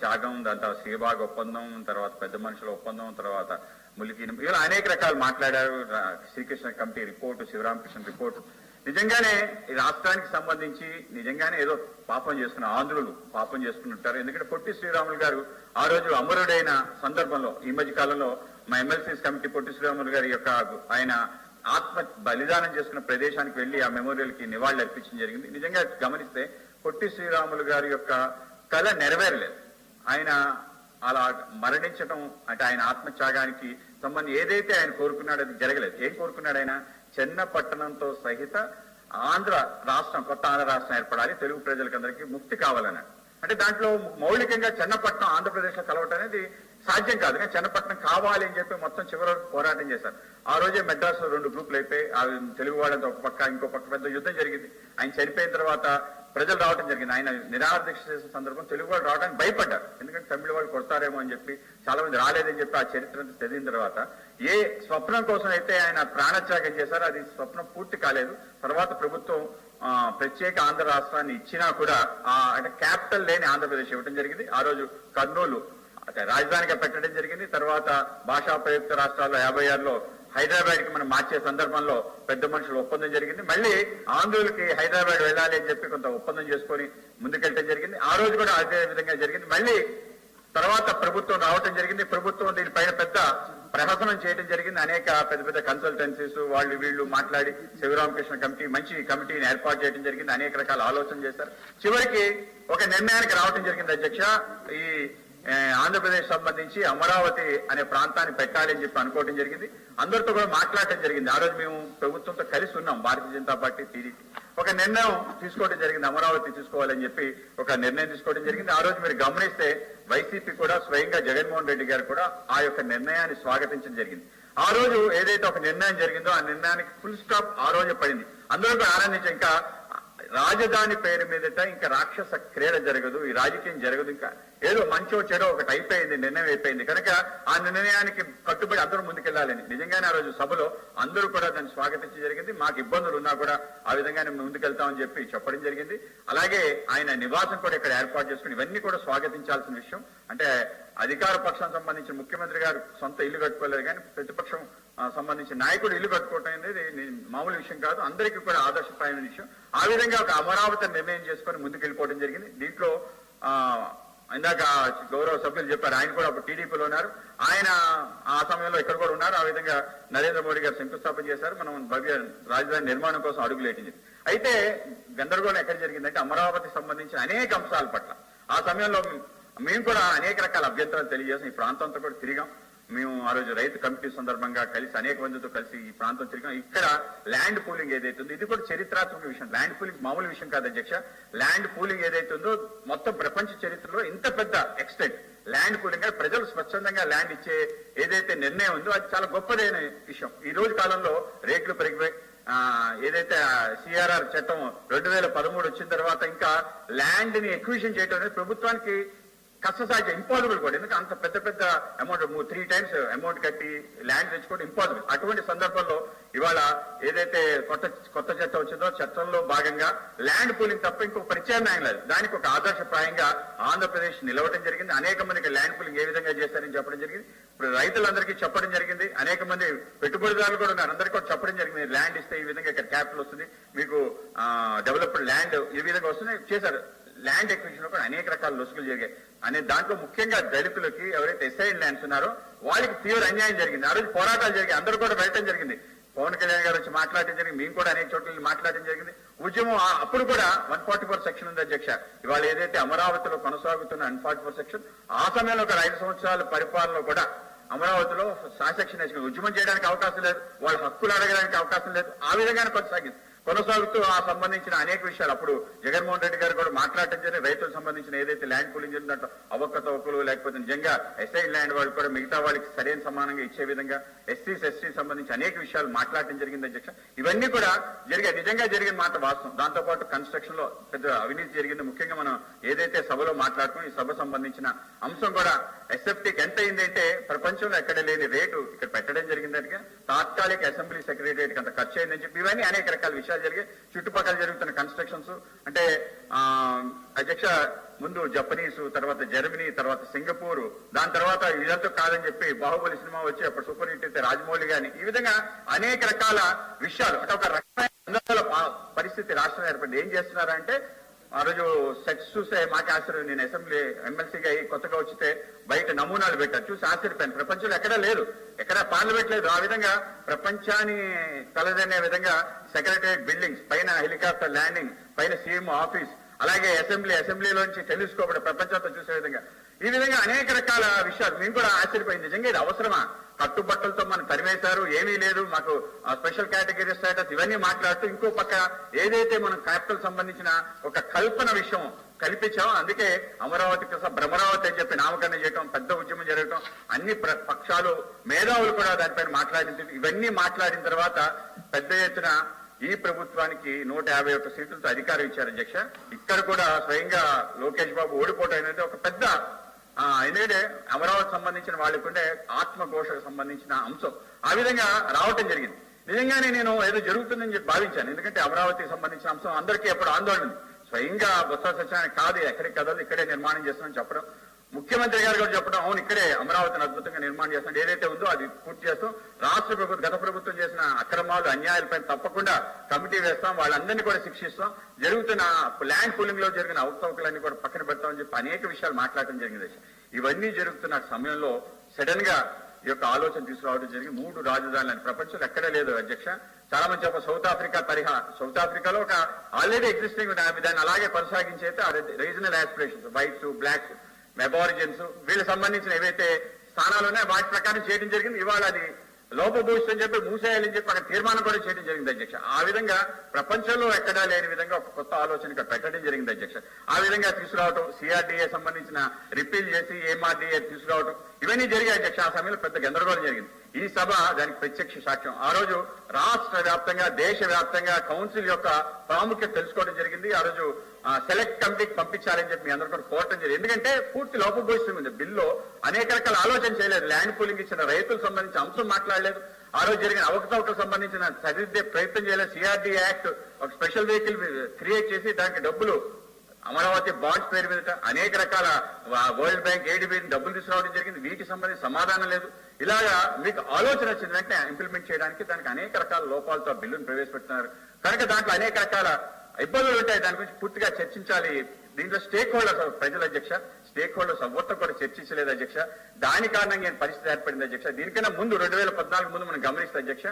త్యాగం, దాని తర్వాత శ్రీబాగ్ ఒప్పందం, తర్వాత పెద్ద మనుషుల ఒప్పందం, తర్వాత ములికి, ఇలా అనేక రకాలు మాట్లాడారు. Srikrishna committee report, Sivaramakrishna report. నిజంగానే ఈ రాష్ట్రానికి సంబంధించి నిజంగానే ఏదో పాపం చేసుకున్న ఆంధ్రులు పాపం చేసుకుంటుంటారు. ఎందుకంటే పొట్టి శ్రీరాములు గారు ఆ రోజు అమరుడైన సందర్భంలో ఈ మధ్య కాలంలో మా ఎమ్మెల్సీస్ కమిటీ పొట్టి శ్రీరాములు గారి యొక్క ఆయన ఆత్మ బలిదానం చేసుకున్న ప్రదేశానికి వెళ్లి ఆ మెమోరియల్ కి నివాళులు అర్పించడం జరిగింది. నిజంగా గమనిస్తే పొట్టి శ్రీరాములు గారి యొక్క కళ నెరవేరలేదు. ఆయన అలా మరణించడం అంటే ఆయన ఆత్మత్యాగానికి సంబంధించి ఏదైతే ఆయన కోరుకున్నాడో అది జరగలేదు. ఏం కోరుకున్నాడు ఆయన? చెన్నపట్టణంతో సహిత ఆంధ్ర రాష్ట్రం, కొత్త ఆంధ్ర రాష్ట్రం ఏర్పడాలి, తెలుగు ప్రజలకందరికీ ముక్తి కావాలన్నాడు. అంటే దాంట్లో మౌలికంగా చెన్నపట్నం ఆంధ్రప్రదేశ్ లో కలవటం అనేది సాధ్యం కాదు, కానీ చెన్నపట్నం కావాలి అని చెప్పి మొత్తం చివరి వరకు పోరాటం చేశారు. ఆ రోజే మెడ్రాస్ లో 2 గ్రూపులు అయిపోయి తెలుగు వాళ్ళంతా ఒక పక్క, ఇంకో పక్క పెద్ద యుద్ధం జరిగింది. ఆయన చనిపోయిన తర్వాత ప్రజలు రావడం జరిగింది. ఆయన నిరాహార దీక్ష చేసే సందర్భం తెలుగు వాళ్ళు రావడానికి భయపడ్డారు, ఎందుకంటే తమిళ వాళ్ళు కొడతారేమో అని చెప్పి చాలా మంది రాలేదని చెప్పి ఆ చరిత్ర చదివిన తర్వాత ఏ స్వప్నం కోసం అయితే ఆయన ప్రాణత్యాగం చేశారో అది స్వప్నం పూర్తి కాలేదు. తర్వాత ప్రభుత్వం ప్రత్యేక ఆంధ్ర రాష్ట్రాన్ని ఇచ్చినా కూడా అంటే క్యాపిటల్ లేని ఆంధ్రప్రదేశ్ ఇవ్వడం జరిగింది. ఆ రోజు కర్నూలు రాజధానిగా పెట్టడం జరిగింది. తర్వాత భాషా ప్రయుక్త రాష్ట్రాల్లో 56లో హైదరాబాద్ కి మనం మార్చే సందర్భంలో పెద్ద మనుషులు ఒప్పందం జరిగింది. మళ్ళీ ఆంధ్రులకి హైదరాబాద్ వెళ్ళాలి అని చెప్పి కొంత ఒప్పందం చేసుకొని ముందుకెళ్ళడం జరిగింది. ఆ రోజు కూడా అదే విధంగా జరిగింది. మళ్ళీ తర్వాత ప్రభుత్వం రావటం జరిగింది. ప్రభుత్వం దీనిపైన పెద్ద ప్రహసనం చేయడం జరిగింది. అనేక పెద్ద పెద్ద కన్సల్టెన్సీస్ వాళ్ళు వీళ్ళు మాట్లాడి శివరామకృష్ణ కమిటీ మంచి కమిటీని ఏర్పాటు చేయడం జరిగింది. అనేక రకాల ఆలోచన చేశారు. చివరికి ఒక నిర్ణయానికి రావటం జరిగింది అధ్యక్ష. ఈ ఆంధ్రప్రదేశ్ సంబంధించి అమరావతి అనే ప్రాంతాన్ని పెట్టాలి అని చెప్పి అనుకోవడం జరిగింది. అందరితో కూడా మాట్లాడటం జరిగింది. ఆ రోజు మేము ప్రభుత్వంతో కలిసి ఉన్నాం, భారతీయ జనతా పార్టీ, టీడీపీ. ఒక నిర్ణయం తీసుకోవడం జరిగింది, అమరావతి తీసుకోవాలని చెప్పి ఒక నిర్ణయం తీసుకోవడం జరిగింది. ఆ రోజు మీరు గమనిస్తే వైసీపీ కూడా స్వయంగా జగన్మోహన్ రెడ్డి గారు కూడా ఆ యొక్క నిర్ణయాన్ని స్వాగతించడం జరిగింది. ఆ రోజు ఏదైతే ఒక నిర్ణయం జరిగిందో ఆ నిర్ణయానికి ఫుల్ స్టాప్ ఆ రోజు పడింది. అందరూ కూడా ఆనందించి ఇంకా రాజధాని పేరు మీదట ఇంకా రాక్షస క్రీడ జరగదు, ఈ రాజకీయం జరగదు, ఇంకా ఏదో మంచో చెడో ఒకటి అయిపోయింది, నిర్ణయం అయిపోయింది కనుక ఆ నిర్ణయానికి కట్టుబడి అందరూ ముందుకెళ్లాలని నిజంగానే ఆ రోజు సభలో అందరూ కూడా దాన్ని స్వాగతించడం జరిగింది. మాకు ఇబ్బందులు ఉన్నా కూడా ఆ విధంగానే ముందుకెళ్తామని చెప్పి చెప్పడం జరిగింది. అలాగే ఆయన నివాసం కూడా ఇక్కడ ఏర్పాటు చేసుకుని ఇవన్నీ కూడా స్వాగతించాల్సిన విషయం. అంటే అధికార పక్షం సంబంధించిన ముఖ్యమంత్రి గారు సొంత ఇల్లు కట్టుకోలేదు, కానీ ప్రతిపక్షం సంబంధించిన నాయకుడు ఇల్లు కట్టుకోవటం అనేది మామూలు విషయం కాదు, అందరికీ కూడా ఆదర్శప్రాయమైన విషయం. ఆ విధంగా ఒక అమరావతి నిర్ణయం చేసుకుని ముందుకు వెళ్ళిపోవడం జరిగింది. దీంట్లో ఇందాక గౌరవ సభ్యులు చెప్పారు, ఆయన కూడా అప్పుడు టీడీపీలో ఉన్నారు, ఆయన ఆ సమయంలో ఇక్కడ కూడా ఉన్నారు. ఆ విధంగా నరేంద్ర మోడీ గారు శంకుస్థాపన చేశారు. మనం భవ్య రాజధాని నిర్మాణం కోసం అడుగులేటింది. అయితే గందరగోళం ఎక్కడ జరిగిందంటే అమరావతి సంబంధించిన అనేక అంశాల పట్ల ఆ సమయంలో మేము కూడా అనేక రకాల అభ్యంతరాలు తెలియజేసాం. ఈ ప్రాంతంతో కూడా తిరిగాం. మేము ఆ రోజు రైతు కమిటీ సందర్భంగా కలిసి అనేక మందితో కలిసి ఈ ప్రాంతం తిరిగాం. ఇక్కడ ల్యాండ్ పూలింగ్ ఏదైతే ఉందో ఇది కూడా చరిత్రాత్మక విషయం. ల్యాండ్ పూలింగ్ మామూలు విషయం కాదు అధ్యక్ష. ల్యాండ్ పూలింగ్ ఏదైతే ఉందో మొత్తం ప్రపంచ చరిత్రలో ఇంత పెద్ద ఎక్స్టెంట్ ల్యాండ్ పూలింగ్, ప్రజలు స్వచ్ఛందంగా ల్యాండ్ ఇచ్చే ఏదైతే నిర్ణయం ఉందో అది చాలా గొప్పదైన విషయం. ఈ రోజు కాలంలో రేట్లు పెరిగిపోయి ఏదైతే సిఆర్ఆర్ చట్టం 2013 వచ్చిన తర్వాత ఇంకా ల్యాండ్ ని ఎక్విజిషన్ చేయడం అనేది ప్రభుత్వానికి కష్టసాధ్యం, ఇంపాసిబుల్ కూడా. ఎందుకంటే అంత పెద్ద పెద్ద అమౌంట్ 3 times అమౌంట్ కట్టి ల్యాండ్ తెచ్చుకోవడం ఇంపాసిబుల్. అటువంటి సందర్భంలో ఇవాళ ఏదైతే కొత్త చట్టం వచ్చిందో చట్టంలో భాగంగా ల్యాండ్ పూలింగ్ తప్ప ఇంకొక ప్రత్యామ్నాయం లేదు. దానికి ఒక ఆదర్శప్రాయంగా ఆంధ్రప్రదేశ్ నిలవడం జరిగింది. అనేక మందికి ల్యాండ్ పూలింగ్ ఏ విధంగా చేస్తారని చెప్పడం జరిగింది. ఇప్పుడు రైతులందరికీ చెప్పడం జరిగింది. అనేక మంది పెట్టుబడిదారులు కూడా ఉన్నారు, అందరికీ కూడా చెప్పడం జరిగింది. ల్యాండ్ ఇస్తే ఈ విధంగా ఇక్కడ క్యాపిటల్ వస్తుంది, మీకు డెవలప్డ్ ల్యాండ్ ఈ విధంగా వస్తుంది చేశారు. ల్యాండ్ ఎక్విజిషన్ లో కూడా అనేక రకాల లొసుగులు జరిగాయి అనే దాంట్లో ముఖ్యంగా దళితులకి ఎవరైతే ఎస్ఐడ్ ల్యాండ్స్ ఉన్నారో వాళ్ళకి తీవ్ర అన్యాయం జరిగింది. ఆ రోజు పోరాటాలు జరిగాయి, అందరూ కూడా వెళ్ళటం జరిగింది. పవన్ కళ్యాణ్ గారు వచ్చి మాట్లాడటం జరిగింది, మేము కూడా అనేక చోట్ల మాట్లాడటం జరిగింది. ఉద్యమం అప్పుడు కూడా 144 సెక్షన్ ఉంది అధ్యక్ష. ఇవాళ ఏదైతే అమరావతిలో కొనసాగుతున్న 144 సెక్షన్, ఆ సమయంలో ఒక 5 సంవత్సరాల పరిపాలనలో కూడా అమరావతిలో సెక్షన్ వేసుకుని ఉద్యమం చేయడానికి అవకాశం లేదు, వాళ్ళ హక్కులు అడగడానికి అవకాశం లేదు. ఆ విధంగానే కొనసాగుతూ ఆ సంబంధించిన అనేక విషయాలు అప్పుడు జగన్మోహన్ రెడ్డి గారు కూడా మాట్లాడటం జరిగింది. రైతులకు సంబంధించిన ఏదైతే ల్యాండ్ పూలింగ్ జరిగిందంటో అవకతవకలు, లేకపోతే నిజంగా ఎస్ఐడ్ ల్యాండ్ వాళ్ళు కూడా మిగతా వాళ్ళకి సరైన సమానంగా ఇచ్చే విధంగా ఎస్సీ సంబంధించి అనేక విషయాలు మాట్లాడటం జరిగింది అధ్యక్ష. ఇవన్నీ కూడా నిజంగా జరిగిన మాట వాస్తవం. దాంతోపాటు కన్స్ట్రక్షన్ లో పెద్ద అవినీతి జరిగింది. ముఖ్యంగా మనం ఏదైతే సభలో మాట్లాడుకుని ఈ సభ సంబంధించిన అంశం కూడా ఎస్ఎఫ్టీకి ఎంత అయిందంటే ప్రపంచంలో ఎక్కడ లేని రేటు ఇక్కడ పెట్టడం జరిగిందంటే తాత్కాలిక అసెంబ్లీ సెక్రటరియట్ అంత ఖర్చు అయిందని చెప్పి ఇవన్నీ అనేక రకాల విషయాలు జరిగాయి. చుట్టుపక్కల జరుగుతున్న కన్స్ట్రక్షన్స్ అంటే అధ్యక్ష ముందు జపనీసు, తర్వాత జర్మనీ, తర్వాత సింగపూర్, దాని తర్వాత ఇదంతా కాదని చెప్పి బాహుబలి సినిమా వచ్చి అప్పుడు సూపర్ హిట్ అయితే రాజమౌళి గాని, ఈ విధంగా అనేక రకాల విషయాలు అంటే ఒక రకమైన పరిస్థితి రాష్ట్రం ఏర్పడింది. ఏం చేస్తున్నారంటే ఆ రోజు సెట్స్ చూసే మాకు ఆశ్చర్యం. నేను అసెంబ్లీ ఎమ్మెల్సీగా కొత్తగా వచ్చితే బయట నమూనాలు పెట్టారు, చూసి ఆశ్చర్యపోయాను. ప్రపంచంలో ఎక్కడా లేదు, ఎక్కడా పార్లమెంట్ లేదు. ఆ విధంగా ప్రపంచాన్ని తలదనే విధంగా సెక్రటరియట్ బిల్డింగ్స్, పైన హెలికాప్టర్ ల్యాండింగ్, పైన సీఎం ఆఫీస్, అలాగే అసెంబ్లీలోంచి టెలిస్కోప్ ప్రపంచంతో చూసే విధంగా, ఈ విధంగా అనేక రకాల విషయాలు మేము కూడా ఆశ్చర్యపోయింది. నిజంగా ఇది అవసరమా? కట్టుబట్టలతో మనం తరిమేశారు, ఏమీ లేదు, మాకు స్పెషల్ కేటగిరీ స్టేటస్, ఇవన్నీ మాట్లాడుతూ ఇంకో పక్క ఏదైతే మనం క్యాపిటల్ సంబంధించిన ఒక కల్పన విషయం కల్పించాం. అందుకే అమరావతి భ్రమరావతి అని చెప్పి నామకరణం చేయడం, పెద్ద ఉద్యమం జరగటం, అన్ని పక్షాలు మేధావులు కూడా దానిపైన మాట్లాడింది. ఇవన్నీ మాట్లాడిన తర్వాత పెద్ద ఎత్తున ఈ ప్రభుత్వానికి 151 సీట్లతో అధికారం ఇచ్చారు అధ్యక్ష. ఇక్కడ కూడా స్వయంగా లోకేష్ బాబు ఓడిపోవడం అనేది ఒక పెద్ద ఎందుకంటే అమరావతి సంబంధించిన వాళ్ళకుండే ఆత్మఘోషకు సంబంధించిన అంశం ఆ విధంగా రావటం జరిగింది. నిజంగానే నేను ఏదో జరుగుతుందని చెప్పి భావించాను. ఎందుకంటే అమరావతికి సంబంధించిన అంశం అందరికీ ఎప్పుడు ఆందోళన. స్వయంగా బొత్స సత్యనారాయణ కాదు ఎక్కడికి కదలు ఇక్కడే నిర్మాణం చేస్తామని చెప్పడం, ముఖ్యమంత్రి గారు కూడా చెప్పడం, అవును ఇక్కడే అమరావతిని అద్భుతంగా నిర్మాణం చేస్తాం, ఏదైతే ఉందో అది పూర్తి చేస్తాం, రాష్ట్ర ప్రభుత్వం గత ప్రభుత్వం చేసిన అక్రమాలు అన్యాయాలపై తప్పకుండా కమిటీ వేస్తాం, వాళ్ళందరినీ కూడా శిక్షిస్తాం, జరుగుతున్న ల్యాండ్ పూలింగ్ లో జరిగిన అవకతవకలన్నీ కూడా పక్కన పెడతామని చెప్పి అనేక విషయాలు మాట్లాడటం జరిగింది. ఇవన్నీ జరుగుతున్న సమయంలో సడన్ గా ఈ యొక్క ఆలోచన తీసుకురావడం జరిగి 3 రాజధానులని ప్రపంచంలో ఎక్కడే లేదు అధ్యక్ష. చాలా మంది చెప్ప సౌత్ ఆఫ్రికా సౌత్ ఆఫ్రికాలో ఒక ఆల్రెడీ ఎగ్జిస్టింగ్ దాన్ని అలాగే కొనసాగించి అయితే రీజనల్ ఆస్పిరేషన్స్, వైట్స్, బ్లాక్స్, అబారిజిన్స్ వీళ్ళకి సంబంధించిన ఏవైతే స్థానాలు ఉన్నాయో వాటి ప్రకారం చేయడం జరిగింది. ఇవాళ అది లోపభూయిష్టం అని చెప్పి మూసేయాలని చెప్పి అక్కడ తీర్మానం కూడా చేయడం జరిగింది అధ్యక్ష. ఆ విధంగా ప్రపంచంలో ఎక్కడా లేని విధంగా ఒక కొత్త ఆలోచన ఇక్కడ పెట్టడం జరిగింది అధ్యక్ష. ఆ విధంగా తీసుకురావడం, సిఆర్డీఏ సంబంధించిన రిపీల్ చేసి ఎంఆర్డీఏ తీసుకురావడం, ఇవన్నీ జరిగాయి అధ్యక్ష. ఆ సమయంలో పెద్ద గందరగోళం జరిగింది. ఈ సభ దానికి ప్రత్యక్ష సాక్ష్యం. ఆ రోజు రాష్ట్ర వ్యాప్తంగా, దేశ వ్యాప్తంగా కౌన్సిల్ యొక్క ప్రాముఖ్యత తెలుసుకోవడం జరిగింది. ఆ రోజు సెలెక్ట్ కమిటీకి పంపించాలని చెప్పి మీ అందరూ కూడా కోరటం జరిగింది. ఎందుకంటే పూర్తి లోపభూయిష్టం ఉంది బిల్లో. అనేక రకాల ఆలోచన చేయలేదు. ల్యాండ్ పూలింగ్ ఇచ్చిన రైతులకు సంబంధించిన అంశం మాట్లాడలేదు. ఆ రోజు జరిగిన అవకతవకలకు సంబంధించిన సరిదిద్దే ప్రయత్నం చేయలేదు. సిఆర్డీ యాక్ట్ ఒక స్పెషల్ వెహికల్ క్రియేట్ చేసి దానికి డబ్బులు అమరావతి బాండ్స్ పేరు మీద అనేక రకాల వరల్డ్ బ్యాంక్ ఏడీబీ డబ్బులు తీసుకురావడం జరిగింది. వీటికి సంబంధించి సమాధానం లేదు. ఇలాగా మీకు ఆలోచన వచ్చింది వెంటనే ఇంప్లిమెంట్ చేయడానికి దానికి అనేక రకాల లోపాలతో బిల్లును ప్రవేశపెడుతున్నారు. కనుక దాంట్లో అనేక రకాల ఇబ్బందులు ఉంటాయి. దాని గురించి పూర్తిగా చర్చించాలి. దీంట్లో స్టేక్ హోల్డర్స్ ప్రజల అధ్యక్ష, స్టేక్ హోల్డర్స్ ఎవరితో కూడా చర్చించలేదు అధ్యక్ష. దాని కారణంగా పరిస్థితి ఏర్పడింది అధ్యక్ష. దీనికన్నా ముందు 2014 ముందు మనం గమనిస్తే అధ్యక్ష,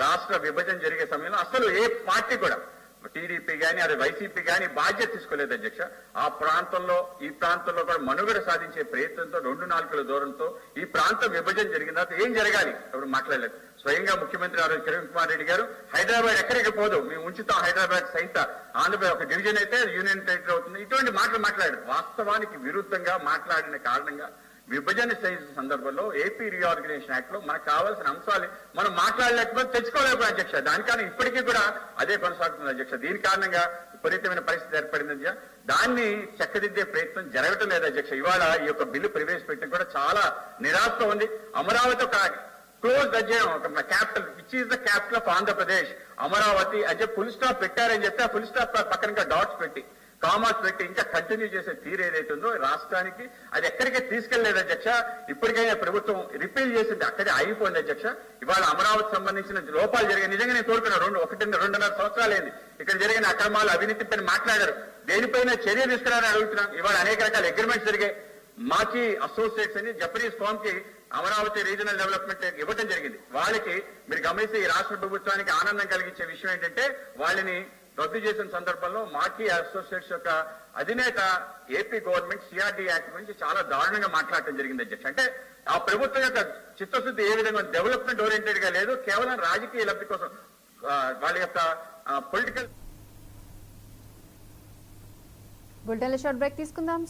రాష్ట్ర విభజన జరిగే సమయంలో అసలు ఏ పార్టీ కూడా టీడీపీ గాని అది వైసీపీ గాని బాధ్యత తీసుకోలేదు అధ్యక్ష. ఆ ప్రాంతంలో ఈ ప్రాంతంలో కూడా మనుగడ సాధించే ప్రయత్నంతో 2 నాలుకల దూరంతో ఈ ప్రాంతం విభజన జరిగిన తర్వాత ఏం జరగాలి ఎవరు మాట్లాడలేదు. స్వయంగా ముఖ్యమంత్రి ఆ రోజు కిరణ్ కుమార్ రెడ్డి గారు హైదరాబాద్ ఎక్కడికి పోదు, మేము ఉంచుతాం హైదరాబాద్ సైత, ఆంధ్రప్రదేశ్ ఒక డివిజన్ అయితే యూనియన్ టెరిటరీ అవుతుంది, ఇటువంటి మాటలు మాట్లాడారు. వాస్తవానికి విరుద్ధంగా మాట్లాడిన కారణంగా విభజన సందర్భంలో ఏపీ రీఆర్గనైజేషన్ యాక్ట్ లో మనకు కావాల్సిన అంశాలు మనం మాట్లాడలేకపోతే తెచ్చుకోలేకపోతే అధ్యక్ష. దానికన్నా ఇప్పటికీ కూడా అదే కొనసాగుతుంది అధ్యక్ష. దీని కారణంగా విపరీతమైన పరిస్థితి ఏర్పడింది అధ్యక్ష. దాన్ని చక్కదిద్దే ప్రయత్నం జరగటం లేదు అధ్యక్ష. ఇవాళ ఈ యొక్క బిల్లు ప్రవేశపెట్టడం కూడా చాలా నిరాశ ఉంది. అమరావతి ఒక క్లోజ్ అధ్యయనం, ఒక capital which is the capital of Andhra Pradesh Amaravati అని ఫుల్ స్టాప్ పెట్టారని చెప్తే ఆ ఫుల్ స్టాప్ పక్కన డాట్స్ పెట్టి కామర్స్ పెట్టి ఇంకా కంటిన్యూ చేసే తీరు ఏదైతుందో రాష్ట్రానికి అది ఎక్కడికే తీసుకెళ్లేదు అధ్యక్ష. ఇప్పటికైనా ప్రభుత్వం రిపీల్ చేసింది అక్కడే అయిపోయింది అధ్యక్ష. ఇవాళ అమరావతి సంబంధించిన లోపాలు జరిగాయి. నిజంగా నేను కోరుకున్నా 1.5 సంవత్సరాలు అయింది ఇక్కడ జరిగిన అక్రమాలు అవినీతి పైన మాట్లాడారు. దేనిపైన చర్య తీసుకురాని అడుగుతున్నాం. ఇవాళ అనేక రకాల అగ్రిమెంట్స్ జరిగాయి. మాకి అసోసియేట్స్ అని జపనీస్ ఫామ్ కి అమరావతి రీజనల్ డెవలప్మెంట్ ఇవ్వడం జరిగింది. వాళ్ళకి మీరు గమనిస్తే ఈ రాష్ట్ర ప్రభుత్వానికి ఆనందం కలిగించే విషయం ఏంటంటే వాళ్ళని రద్దు చేసిన సందర్భంలో మాకి అసోసియేట్స్ యొక్క అధినేత ఏపీ గవర్నమెంట్ సిఆర్డీ యాక్ట్ గురించి చాలా దారుణంగా మాట్లాడటం జరిగింది అధ్యక్ష. అంటే ఆ ప్రభుత్వం యొక్క చిత్తశుద్ధి ఏ విధంగా డెవలప్మెంట్ ఓరియంటెడ్ గా లేదు, కేవలం రాజకీయ లబ్ధి కోసం వాళ్ళ యొక్క పొలిటికల్. బులెటిన్లో షార్ట్ బ్రేక్ తీసుకుందాం.